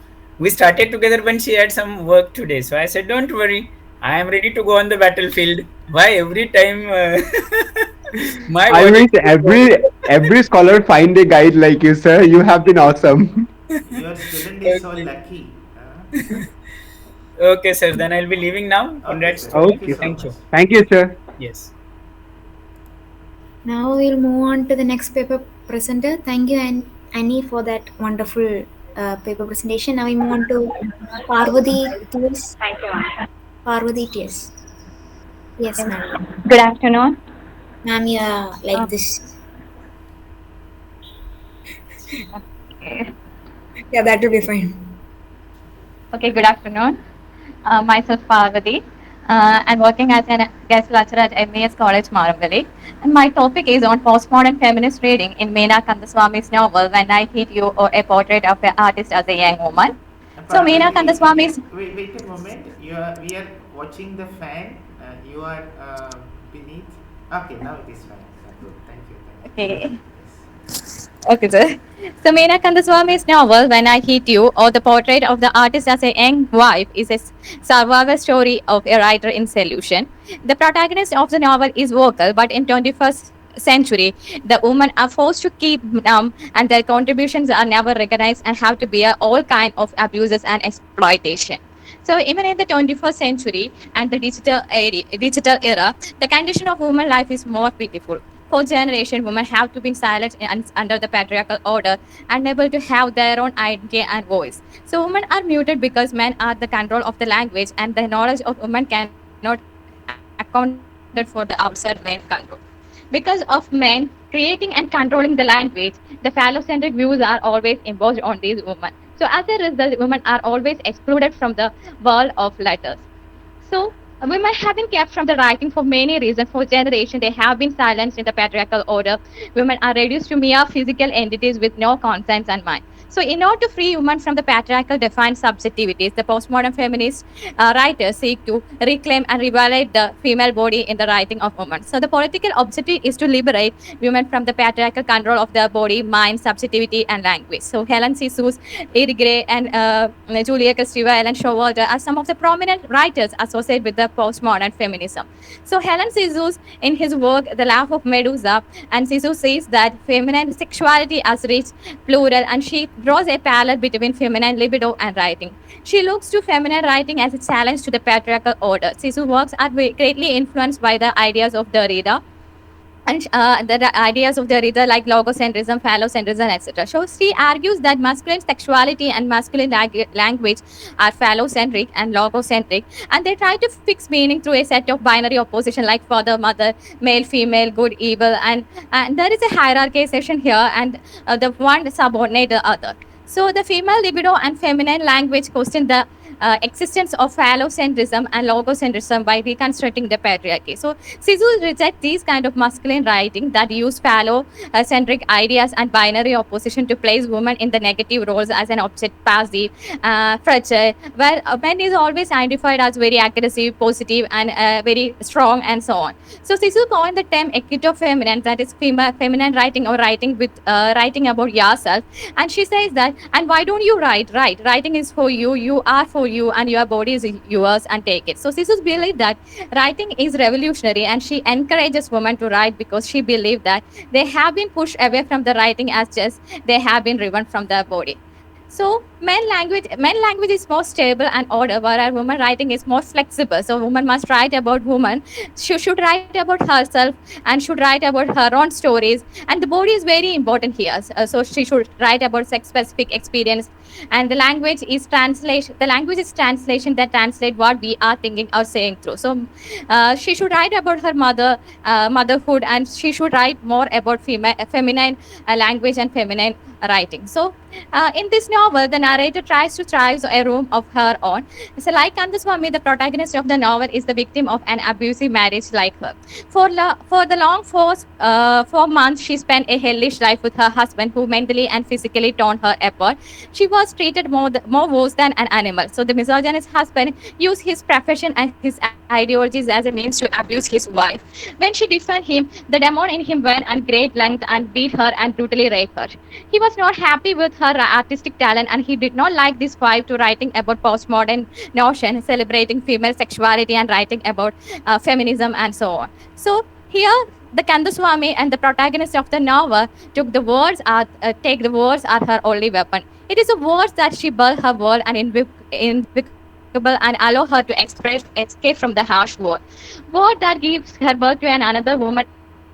we started together when she had some work today. So I said, "Don't worry, I am ready to go on the battlefield." Why every time my I body wish is going? every scholar find a guide like you, sir. You have been awesome. Your student is so Okay. lucky. Okay, sir. Then I'll be leaving now. Okay, Congrats sir. to Thank me. you Okay. so Thank much. you. Thank you, sir. Yes. Now we'll move on to the next paper presenter. Thank you, Annie, for that wonderful paper presentation. Now we move on to Parvati TS. Parvati TS. Yes, ma'am. Good afternoon. Ma'am, yeah, like Uh, this. okay. Yeah, that will be fine. Okay, good afternoon. Myself Parvati. I'm working as a guest lecturer at MAS College, Marambali. And my topic is on postmodern feminist reading in Meena Kandaswamy's novel When I Hit You, or a portrait of an artist as a young woman. So Meena Kandaswamy's Wait a moment. We are watching the fan. You are beneath. Okay, now it is fine. Good. Thank you. Thank you. okay. Yes. Okay, sir. So, Meena Kandaswamy's novel, When I Hit You, or the portrait of the artist as a young wife, is a survival story of a writer in solution. The protagonist of the novel is vocal, but in 21st century, the women are forced to keep numb and their contributions are never recognized and have to bear all kind of abuses and exploitation. So even in the 21st century and the digital era, the condition of woman life is more pitiful. For generation, women have to be silent under the patriarchal order, unable to have their own identity and voice. So women are muted because men are the control of the language, and the knowledge of women cannot accounted for the outside men control. Because of men creating and controlling the language, the phallocentric views are always imposed on these women. So as a result, women are always excluded from the world of letters. So women have been kept from the writing for many reasons. For generations, they have been silenced in the patriarchal order. Women are reduced to mere physical entities with no conscience and mind. So, in order to free women from the patriarchal defined subjectivities, the postmodern feminist writers seek to reclaim and revalidate the female body in the writing of women. So, the political objective is to liberate women from the patriarchal control of their body, mind, subjectivity, and language. So, Helen Sissus, Edith Gray, and Julia Kristeva, Ellen Showalter are some of the prominent writers associated with the postmodern feminism. So Helen Sissus, in his work The Laugh of Medusa, and Sissus says that feminine sexuality as rich, plural, and she draws a parallel between feminine libido and writing. She looks to feminine writing as a challenge to the patriarchal order. Sissus' works are greatly influenced by the ideas of Derrida, and the ideas of the reader like logocentrism, phallocentrism, etc. So she argues that masculine sexuality and masculine language are phallocentric and logocentric, and they try to fix meaning through a set of binary opposition like father, mother, male, female, good, evil, and there is a hierarchization here, and the one subordinate the other. So the female libido and feminine language question the existence of phallocentrism and logocentrism by reconstructing the patriarchy. So Sisu rejects these kind of masculine writing that use phallocentric ideas and binary opposition to place women in the negative roles as an object, passive, fragile, where men is always identified as very aggressive, positive, and very strong, and so on. So Sisu coined the term ectofeminine, that is feminine writing or writing with writing about yourself. And she says that, and why don't you write? Writing is for you, you are for you, and your body is yours, and take it. So Sisu believed that writing is revolutionary, and she encourages women to write because she believed that they have been pushed away from the writing as just they have been driven from their body. So men language is more stable and order, whereas woman writing is more flexible. So woman must write about woman. She should write about herself and should write about her own stories. And the body is very important here. So she should write about sex specific experience. And the language is translation. The language is translation that translate what we are thinking or saying through. So she should write about her motherhood, and she should write more about feminine language and feminine writing. So in this novel, the narrator tries to thrive a room of her own. So, like Kandaswamy, the protagonist of the novel is the victim of an abusive marriage like her. For the long 4 months, she spent a hellish life with her husband, who mentally and physically torn her apart. She was treated more worse than an animal. So, the misogynist husband used his profession and his ideologies as a means to abuse his wife. When she defended him, the demon in him went at great length and beat her and brutally raped her. He was not happy with her artistic talent, and he did not like this vibe to writing about postmodern notion, celebrating female sexuality and writing about feminism and so on. So here the Kandaswamy and the protagonist of the novel take the words are her only weapon. It is the words that she built her world and invocable and allow her to escape from the harsh word that gives her birth to another woman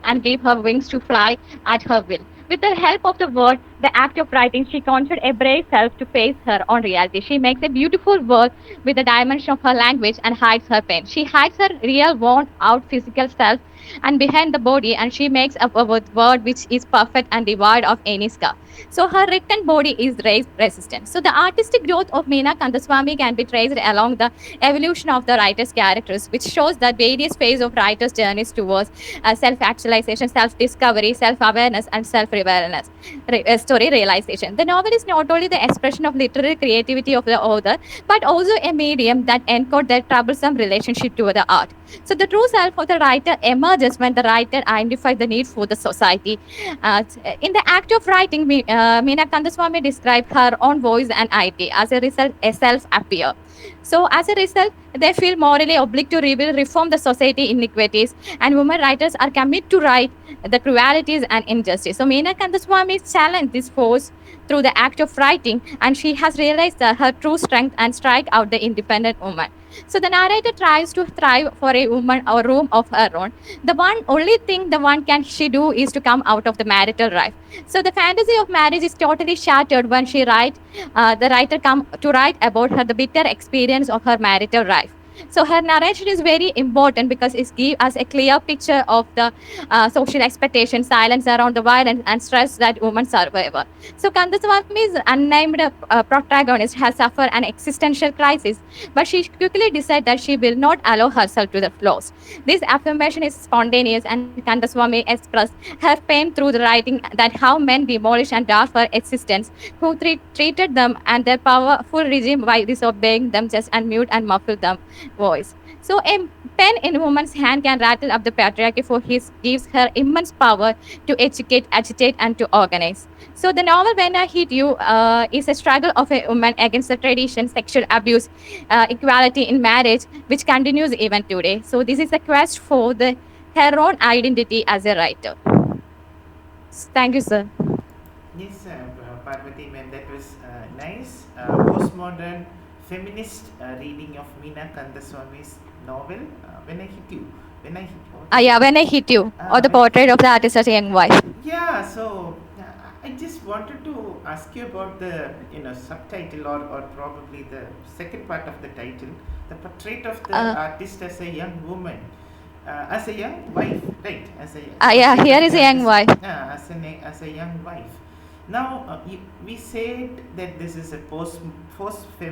and give her wings to fly at her will. With the help of the word, the act of writing, she conjured a brave self to face her own reality. She makes a beautiful world with the dimension of her language and hides her pain. She hides her real, worn out physical self and behind the body, and she makes up a word which is perfect and devoid of any scar. So her written body is race resistant. So the artistic growth of Meena Kandaswamy can be traced along the evolution of the writer's characters, which shows that various phases of writer's journeys towards self-actualization, self-discovery, self-awareness, and story realization. The novel is not only the expression of literary creativity of the author, but also a medium that encodes their troublesome relationship to the art. So the true self of the writer emerges when the writer identifies the need for the society. In the act of writing, Meena Kandaswamy described her own voice and idea. As a result, a self appear. So as a result, they feel morally obliged to reform the society inequities, and women writers are committed to right the cruelties and injustice. So Meena Kandaswamy challenged this force through the act of writing, and she has realized her true strength and strike out the independent woman. So the narrator tries to thrive for a woman or room of her own. The one only thing the one can she do is to come out of the marital life. So the fantasy of marriage is totally shattered when the writer come to write about her the bitter experience of her marital life. So her narration is very important because it gives us a clear picture of the social expectation, silence around the violence and stress that women survive. So Kandaswamy's unnamed protagonist has suffered an existential crisis, but she quickly decides that she will not allow herself to the flaws. This affirmation is spontaneous, and Kandaswamy expressed her pain through the writing that how men demolish and dark her existence, who treated them and their powerful regime by disobeying them, just and mute and muffle them voice. So a pen in a woman's hand can rattle up the patriarchy, for his gives her immense power to educate, agitate, and to organize. So the novel When I Hit You is a struggle of a woman against the tradition, sexual abuse, equality in marriage, which continues even today. So this is a quest for her own identity as a writer. Thank you, sir. Yes, Parvati, man, that was nice. Postmodern feminist reading of Meena Kandaswamy's novel, When I Hit You. When I Hit You. Yeah, When I Hit You, or the portrait of the artist as a young wife. Yeah, so I just wanted to ask you about the subtitle, or probably the second part of the title, the portrait of the artist as a young woman. As a young wife, right? Yeah, here is a young wife. As a young wife. Now, we said that this is a postmodern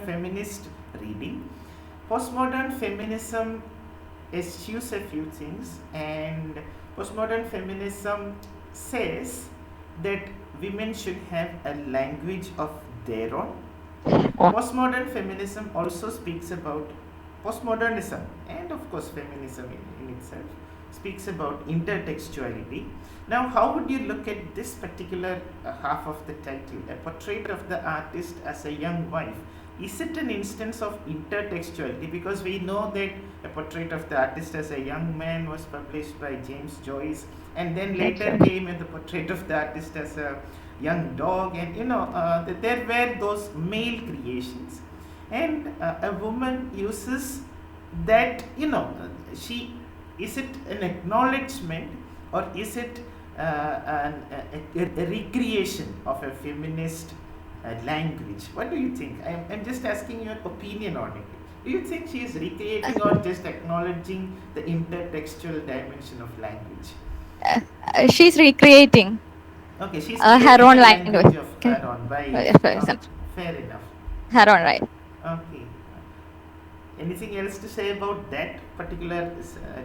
feminist reading. Postmodern feminism eschews a few things, and postmodern feminism says that women should have a language of their own. Postmodern feminism also speaks about postmodernism, and of course feminism in itself speaks about intertextuality. Now, how would you look at this particular half of the title, a portrait of the artist as a young wife? Is it an instance of intertextuality? Because we know that a portrait of the artist as a young man was published by James Joyce, and then later came the portrait of the artist as a young dog, and there were those male creations, and a woman uses that, she, is it an acknowledgement, or is it a recreation of a feminist language? What do you think? I'm just asking your opinion on it. Do you think she is recreating or just acknowledging the intertextual dimension of language? She's recreating Okay, she's her creating own a language. language of her own by, fair enough. Her own, right. Okay. Anything else to say about that particular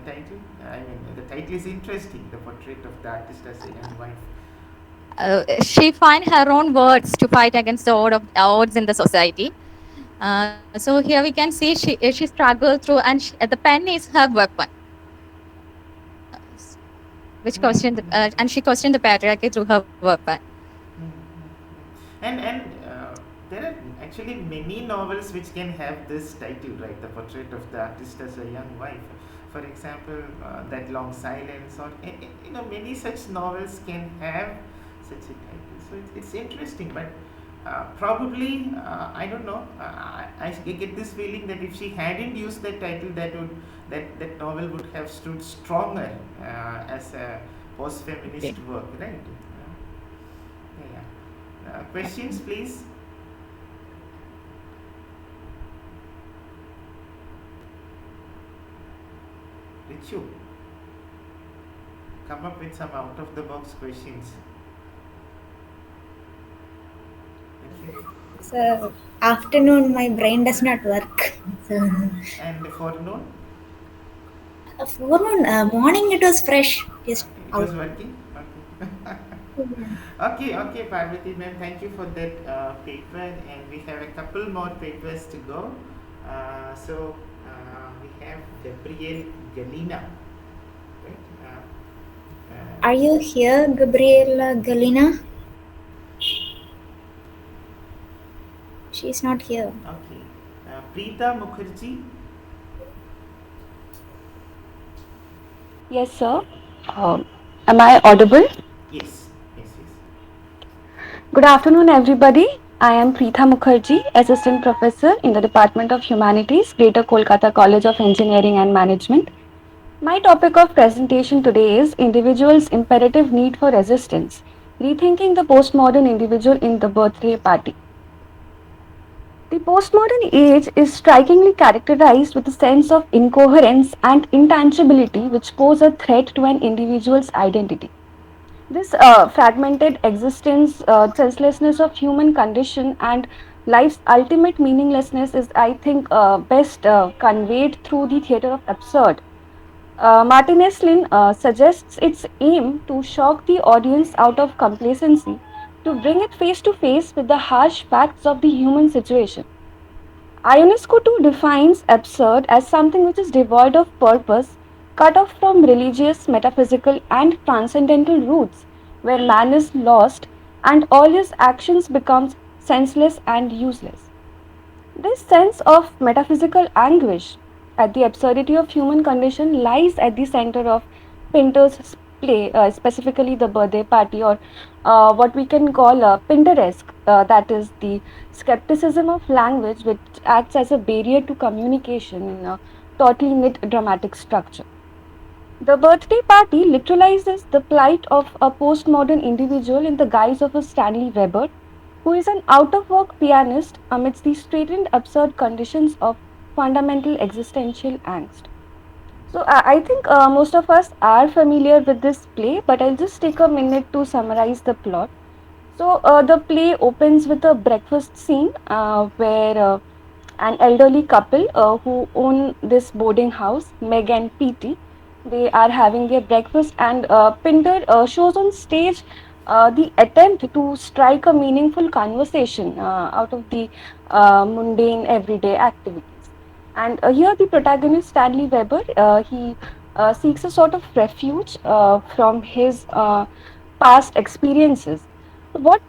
title? I mean, the title is interesting, The Portrait of the Artist as a Young Wife. She find her own words to fight against the odds in the society. So here we can see she struggled through, and the pen is her weapon, which questioned and she questioned the patriarchy through her weapon. And there are actually many novels which can have this title, right? The Portrait of the Artist as a Young Wife. For example, That Long Silence, or many such novels can have such a title. So it's interesting, but probably, I don't know. I get this feeling that if she hadn't used that title, that novel would have stood stronger as a post-feminist work, right? Yeah. Questions, please. Richu, come up with some out-of-the-box questions. So afternoon, my brain does not work. So And forenoon? Forenoon, morning it was fresh. Just It out. was working? Okay. Okay, Parvati ma'am, thank you for that paper, and we have a couple more papers to go. So we have Gabriel Galina, right? Are you here, Gabriela Galina? She's not here. Okay. Preeta Mukherjee. Yes, sir. Am I audible? Yes. Good afternoon, everybody. I am Preetha Mukherjee, Assistant Professor in the Department of Humanities, Greater Kolkata College of Engineering and Management. My topic of presentation today is Individual's Imperative Need for Resistance, Rethinking the Postmodern Individual in the Birthday Party. The postmodern age is strikingly characterized with a sense of incoherence and intangibility which pose a threat to an individual's identity. This fragmented existence, senselessness of human condition, and life's ultimate meaninglessness is, I think, best conveyed through the theatre of absurd. Martinez Lin suggests its aim to shock the audience out of complacency, to bring it face to face with the harsh facts of the human situation. Ionesco too defines absurd as something which is devoid of purpose, cut off from religious, metaphysical, and transcendental roots, where man is lost and all his actions becomes senseless and useless. This sense of metaphysical anguish at the absurdity of human condition lies at the center of Pinter's play, specifically the birthday party, or what we can call a Pinteresque, that is the skepticism of language which acts as a barrier to communication in a tautly knit dramatic structure. The birthday party literalizes the plight of a postmodern individual in the guise of a Stanley Weber, who is an out of work pianist amidst the straitened absurd conditions of fundamental existential angst. So I think most of us are familiar with this play, but I'll just take a minute to summarize the plot. So the play opens with a breakfast scene where an elderly couple who own this boarding house, Meg and Petey, they are having their breakfast, and Pinder shows on stage the attempt to strike a meaningful conversation out of the mundane everyday activities. And here the protagonist, Stanley Weber, he seeks a sort of refuge from his past experiences. What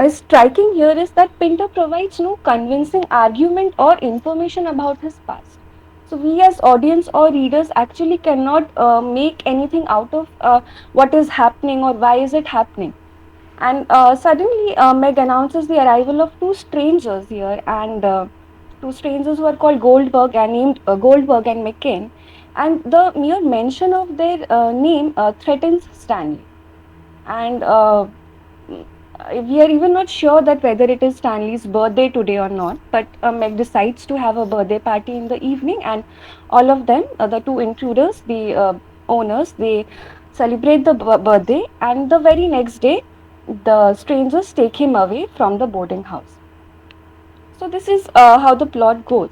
is striking here is that Pinter provides no convincing argument or information about his past. So we as audience or readers actually cannot make anything out of what is happening or why is it happening. And suddenly, Meg announces the arrival of two strangers here, and two strangers who are called Goldberg and named Goldberg and McCain. And the mere mention of their name threatens Stanley. And mm, we are even not sure that whether it is Stanley's birthday today or not. But Meg decides to have a birthday party in the evening, and all of them, the two intruders, the owners, they celebrate the birthday, and the very next day, the strangers take him away from the boarding house. So this is how the plot goes.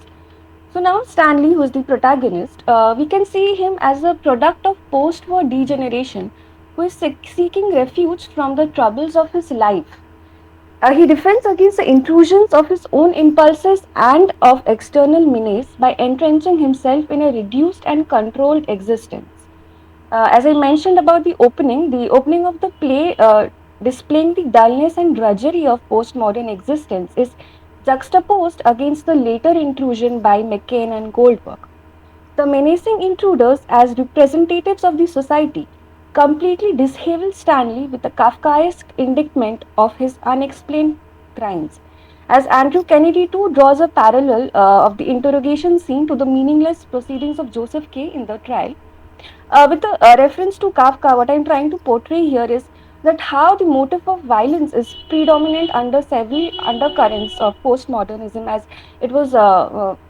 So now Stanley, who is the protagonist, we can see him as a product of post-war degeneration, who is seeking refuge from the troubles of his life. He defends against the intrusions of his own impulses and of external menace by entrenching himself in a reduced and controlled existence. As I mentioned about the opening of the play, displaying the dullness and drudgery of postmodern existence, is juxtaposed against the later intrusion by McCain and Goldberg. The menacing intruders, as representatives of the society, completely dishevel Stanley with a Kafkaesque indictment of his unexplained crimes. As Andrew Kennedy too draws a parallel of the interrogation scene to the meaningless proceedings of Joseph K. in the trial, with the reference to Kafka, what I'm trying to portray here is that how the motive of violence is predominant under several undercurrents of postmodernism, as it was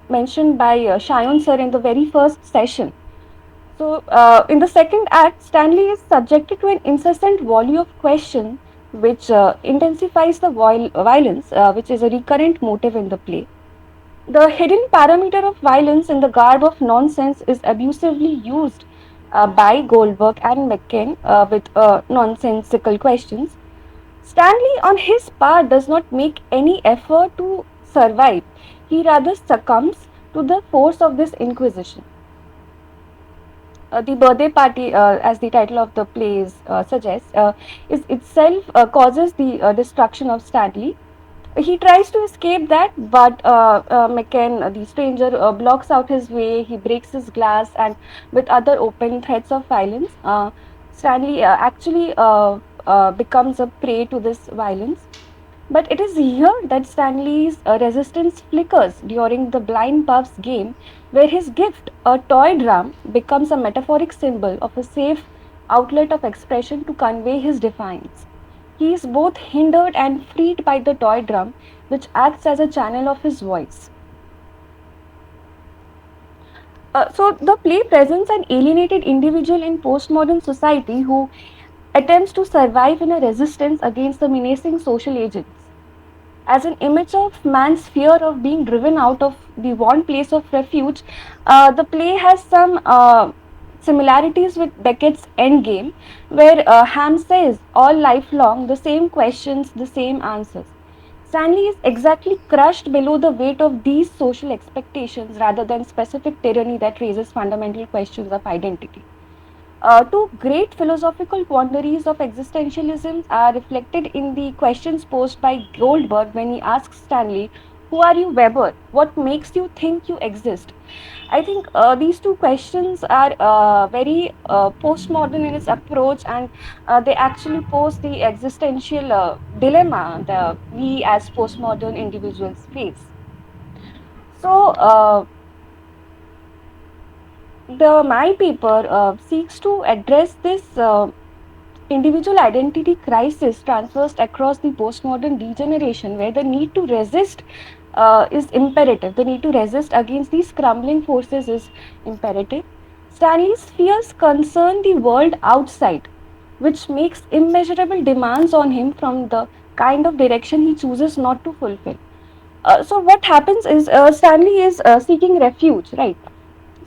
mentioned by Shayon sir in the very first session. So, in the second act, Stanley is subjected to an incessant volley of questions, which intensifies the violence, which is a recurrent motive in the play. The hidden parameter of violence in the garb of nonsense is abusively used by Goldberg and McCain with nonsensical questions. Stanley, on his part, does not make any effort to survive. He rather succumbs to the force of this inquisition. The birthday party, as the title of the plays suggests, is itself causes the destruction of Stanley. He tries to escape that, but McCann, the stranger, blocks out his way. He breaks his glass, and with other open threats of violence, Stanley actually becomes a prey to this violence. But it is here that Stanley's resistance flickers during the blind puff's game, where his gift, a toy drum, becomes a metaphoric symbol of a safe outlet of expression to convey his defiance. He is both hindered and freed by the toy drum, which acts as a channel of his voice. So, the play presents an alienated individual in postmodern society who attempts to survive in a resistance against the menacing social agents. As an image of man's fear of being driven out of the one place of refuge, the play has some similarities with Beckett's Endgame, where Ham says all lifelong the same questions, the same answers. Stanley is exactly crushed below the weight of these social expectations rather than specific tyranny that raises fundamental questions of identity. Two great philosophical quandaries of existentialism are reflected in the questions posed by Goldberg when he asks Stanley, "Who are you, Weber? What makes you think you exist?" I think these two questions are very postmodern in its approach, and they actually pose the existential dilemma that we as postmodern individuals face. So, the My paper seeks to address this individual identity crisis traversed across the postmodern degeneration, where the need to resist is imperative. The need to resist against these crumbling forces is imperative. Stanley's fears concern the world outside, which makes immeasurable demands on him from the kind of direction he chooses not to fulfill. So, what happens is Stanley is seeking refuge, right?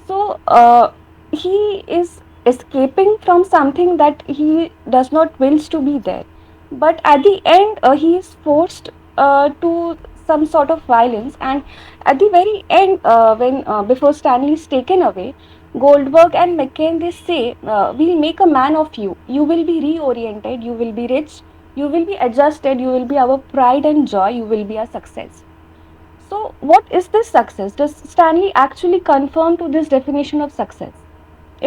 So he is escaping from something that he does not wills to be there, but at the end he is forced to some sort of violence, and at the very end, when before Stanley is taken away, Goldberg and McCain, they say, "We'll make a man of you. You will be reoriented. You will be rich. You will be adjusted. You will be our pride and joy. You will be a success." So, what is this success? Does Stanley actually conform to this definition of success?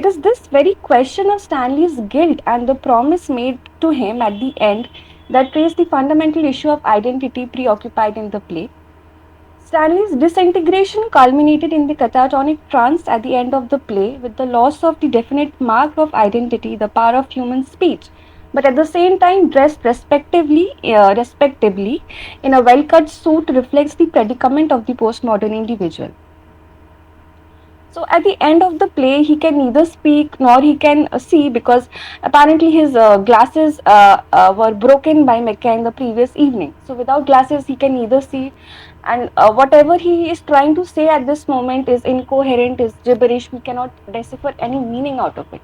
It is this very question of Stanley's guilt and the promise made to him at the end that raise the fundamental issue of identity preoccupied in the play. Stanley's disintegration culminated in the catatonic trance at the end of the play, with the loss of the definite mark of identity, the power of human speech, but at the same time dressed respectably in a well-cut suit reflects the predicament of the postmodern individual. So at the end of the play, he can neither speak nor he can see, because apparently his glasses were broken by Mecca in the previous evening. So without glasses, he can neither see, and whatever he is trying to say at this moment is incoherent, is gibberish. We cannot decipher any meaning out of it.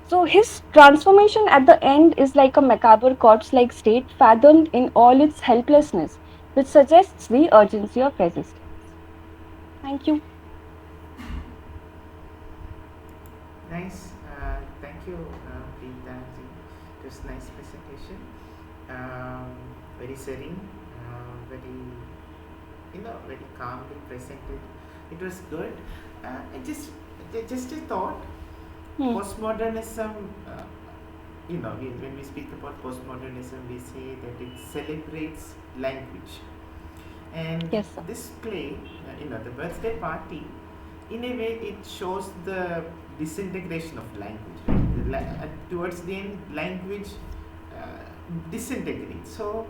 So his transformation at the end is like a macabre corpse-like state, fathomed in all its helplessness, which suggests the urgency of resistance. Thank you. Nice. Thank you, Preeta ji. It was nice presentation. Very serene, very, very calmly presented. It was good. I just a thought. Postmodernism. When we speak about postmodernism, we say that it celebrates language. And Yes, sir. this play, the birthday party, in a way, it shows the disintegration of language. Right? Towards the end, language disintegrates. So,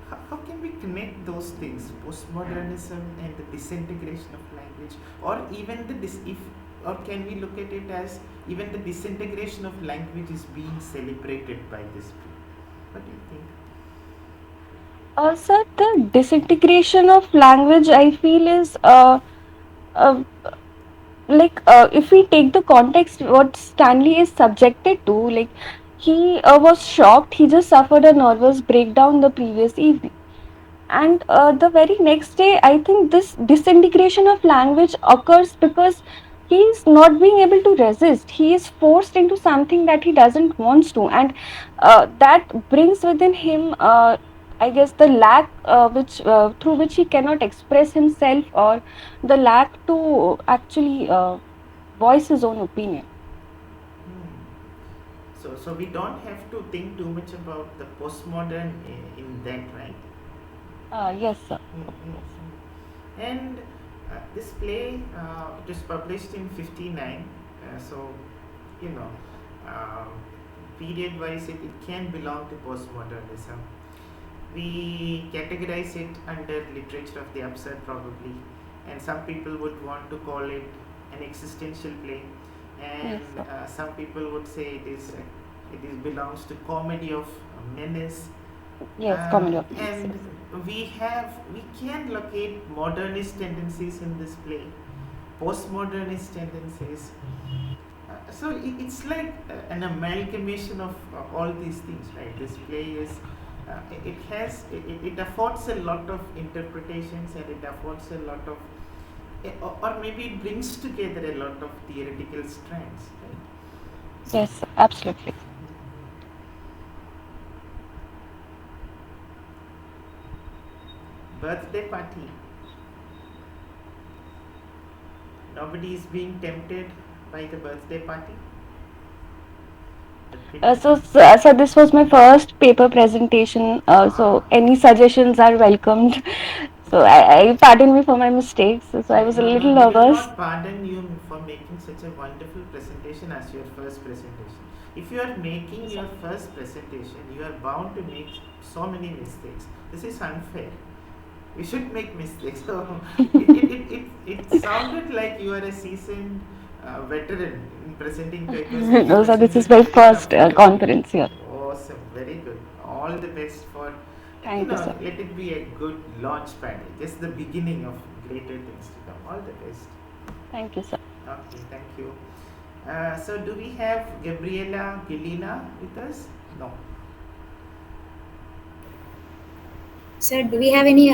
how can we connect those things, postmodernism and the disintegration of language, or even or can we look at it as even the disintegration of language is being celebrated by this play? What do you think? Sir, the disintegration of language, I feel, is uh, if we take the context, what Stanley is subjected to, like he was shocked. He just suffered a nervous breakdown the previous evening, and the very next day, I think this disintegration of language occurs because he is not being able to resist. He is forced into something that he doesn't want to, and that brings within him, I guess, the lack which through which he cannot express himself, or the lack to actually voice his own opinion. So we don't have to think too much about the postmodern in that, right? Yes, sir. And this play, it was published in 59. So, you know, period-wise, it can belong to postmodernism. We categorize it under literature of the absurd, probably, and some people would want to call it an existential play, and Yes, some people would say it belongs to comedy of menace. Yes, comedy of menace, And yes. we can locate modernist tendencies in this play, postmodernist tendencies. So it's like an amalgamation of all these things, right? This play is it affords a lot of interpretations, and it affords a lot of or maybe it brings together a lot of theoretical strands, right? Yes, absolutely. Birthday party. Nobody is being tempted by the birthday party. So this was my first paper presentation. So any suggestions are welcomed. So I pardon me for my mistakes. So I was a No, little we will nervous. not pardon you for making such a wonderful presentation as your first presentation. If you are making your first presentation, you are bound to make so many mistakes. This is unfair. We should make mistakes. So it sounded like you are a seasoned veteran in presenting papers. No, so this is Presented my very first comfortably. conference here. Awesome, very good. All the best for, Thank you, sir. let it be a good launch pad, just the beginning of greater things to come. All the best. Thank you, sir. Okay, thank you. So do we have Gabriela Gilina with us? No. Sir, do we have any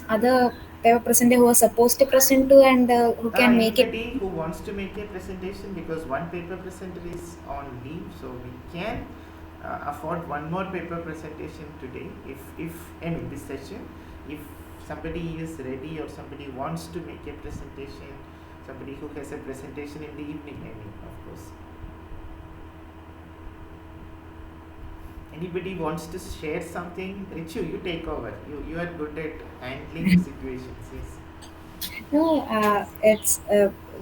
other paper presenter who was supposed to present to and who can make it? Anybody who wants to make a presentation, because one paper presenter is on leave, so we can afford one more paper presentation today. This session, if somebody is ready or somebody wants to make a presentation, somebody who has a presentation in the evening, of course. Anybody wants to share something? Richu, you take over. You are good at handling situations. Yes. No, it's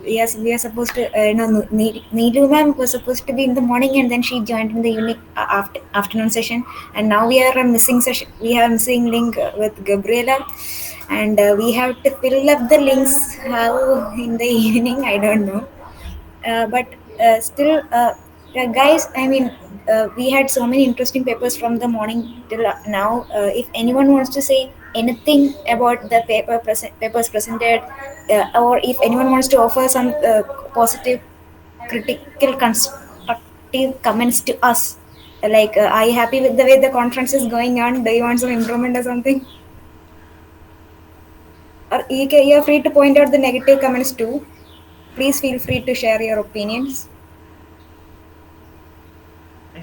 yes, we are supposed to. Neelu ma'am was supposed to be in the morning, and then she joined in the evening afternoon session. And now we are a missing session. We have missing link with Gabriela, and we have to fill up the links. How in the evening? I don't know. But still, guys, I mean, we had so many interesting papers from the morning till now. If anyone wants to say anything about the papers presented, or if anyone wants to offer some positive, critical, constructive comments to us, like, are you happy with the way the conference is going on? Do you want some improvement or something? Or you're free to point out the negative comments too. Please feel free to share your opinions.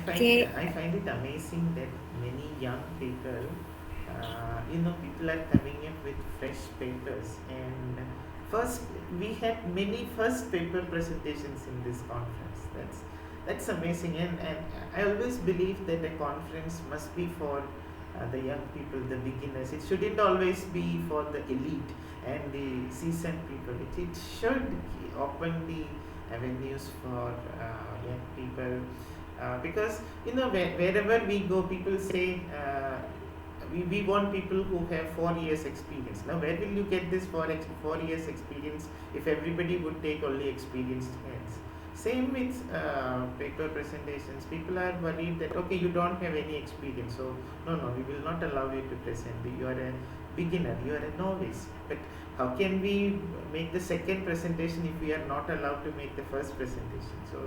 Okay. I find it amazing that many young people, people are coming up with fresh papers. And first, we had many first paper presentations in this conference. That's amazing. And I always believe that a conference must be for the young people, the beginners. It shouldn't always be for the elite and the seasoned people. It should open the avenues for young people, because wherever we go, people say, we want people who have 4 years experience. Now where will you get this 4 years experience if everybody would take only experienced hands? Same with paper presentations. People are worried that, okay, you don't have any experience, so no, we will not allow you to present. You are a beginner, you are a novice. But how can we make the second presentation if we are not allowed to make the first presentation? So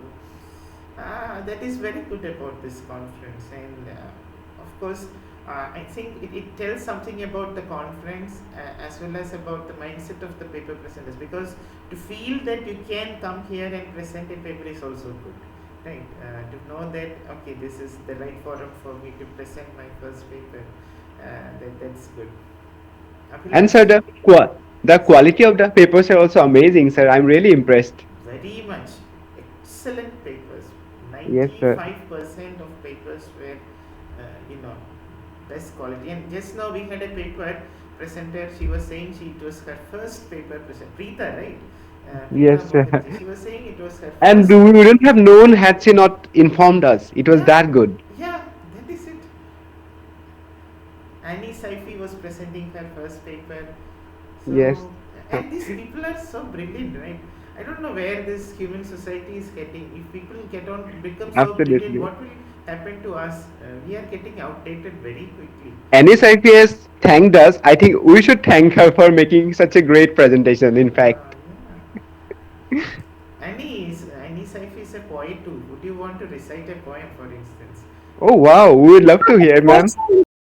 that is very good about this conference. And of course, I think it tells something about the conference, as well as about the mindset of the paper presenters, because to feel that you can come here and present a paper is also good, right? To know that, okay, this is the right forum for me to present my first paper, that's good. And sir, the quality of the papers are also amazing, sir. I'm really impressed. Very much. Excellent papers. Yes, sir. 95% of papers were, best quality. And just now we had a paper presenter. She was saying it was her first paper present. Preeta, right? Preeta Yes, sir. Mukherjee. She was saying it was her And first. we wouldn't have known had she not informed us. It was Yeah, that good. yeah, that is it. Annie Saifi was presenting her first paper. Yes. So, and these people are so brilliant, right? I don't know where this human society is heading. If people become so brilliant, Absolutely. what will happen to us? We are getting outdated very quickly. NSIPS thanked us. I think we should thank her for making such a great presentation, in fact. Yeah. Annie Saifi is a poet too. Would you want to recite a poem, for instance? Oh, wow. We would love to hear, ma'am.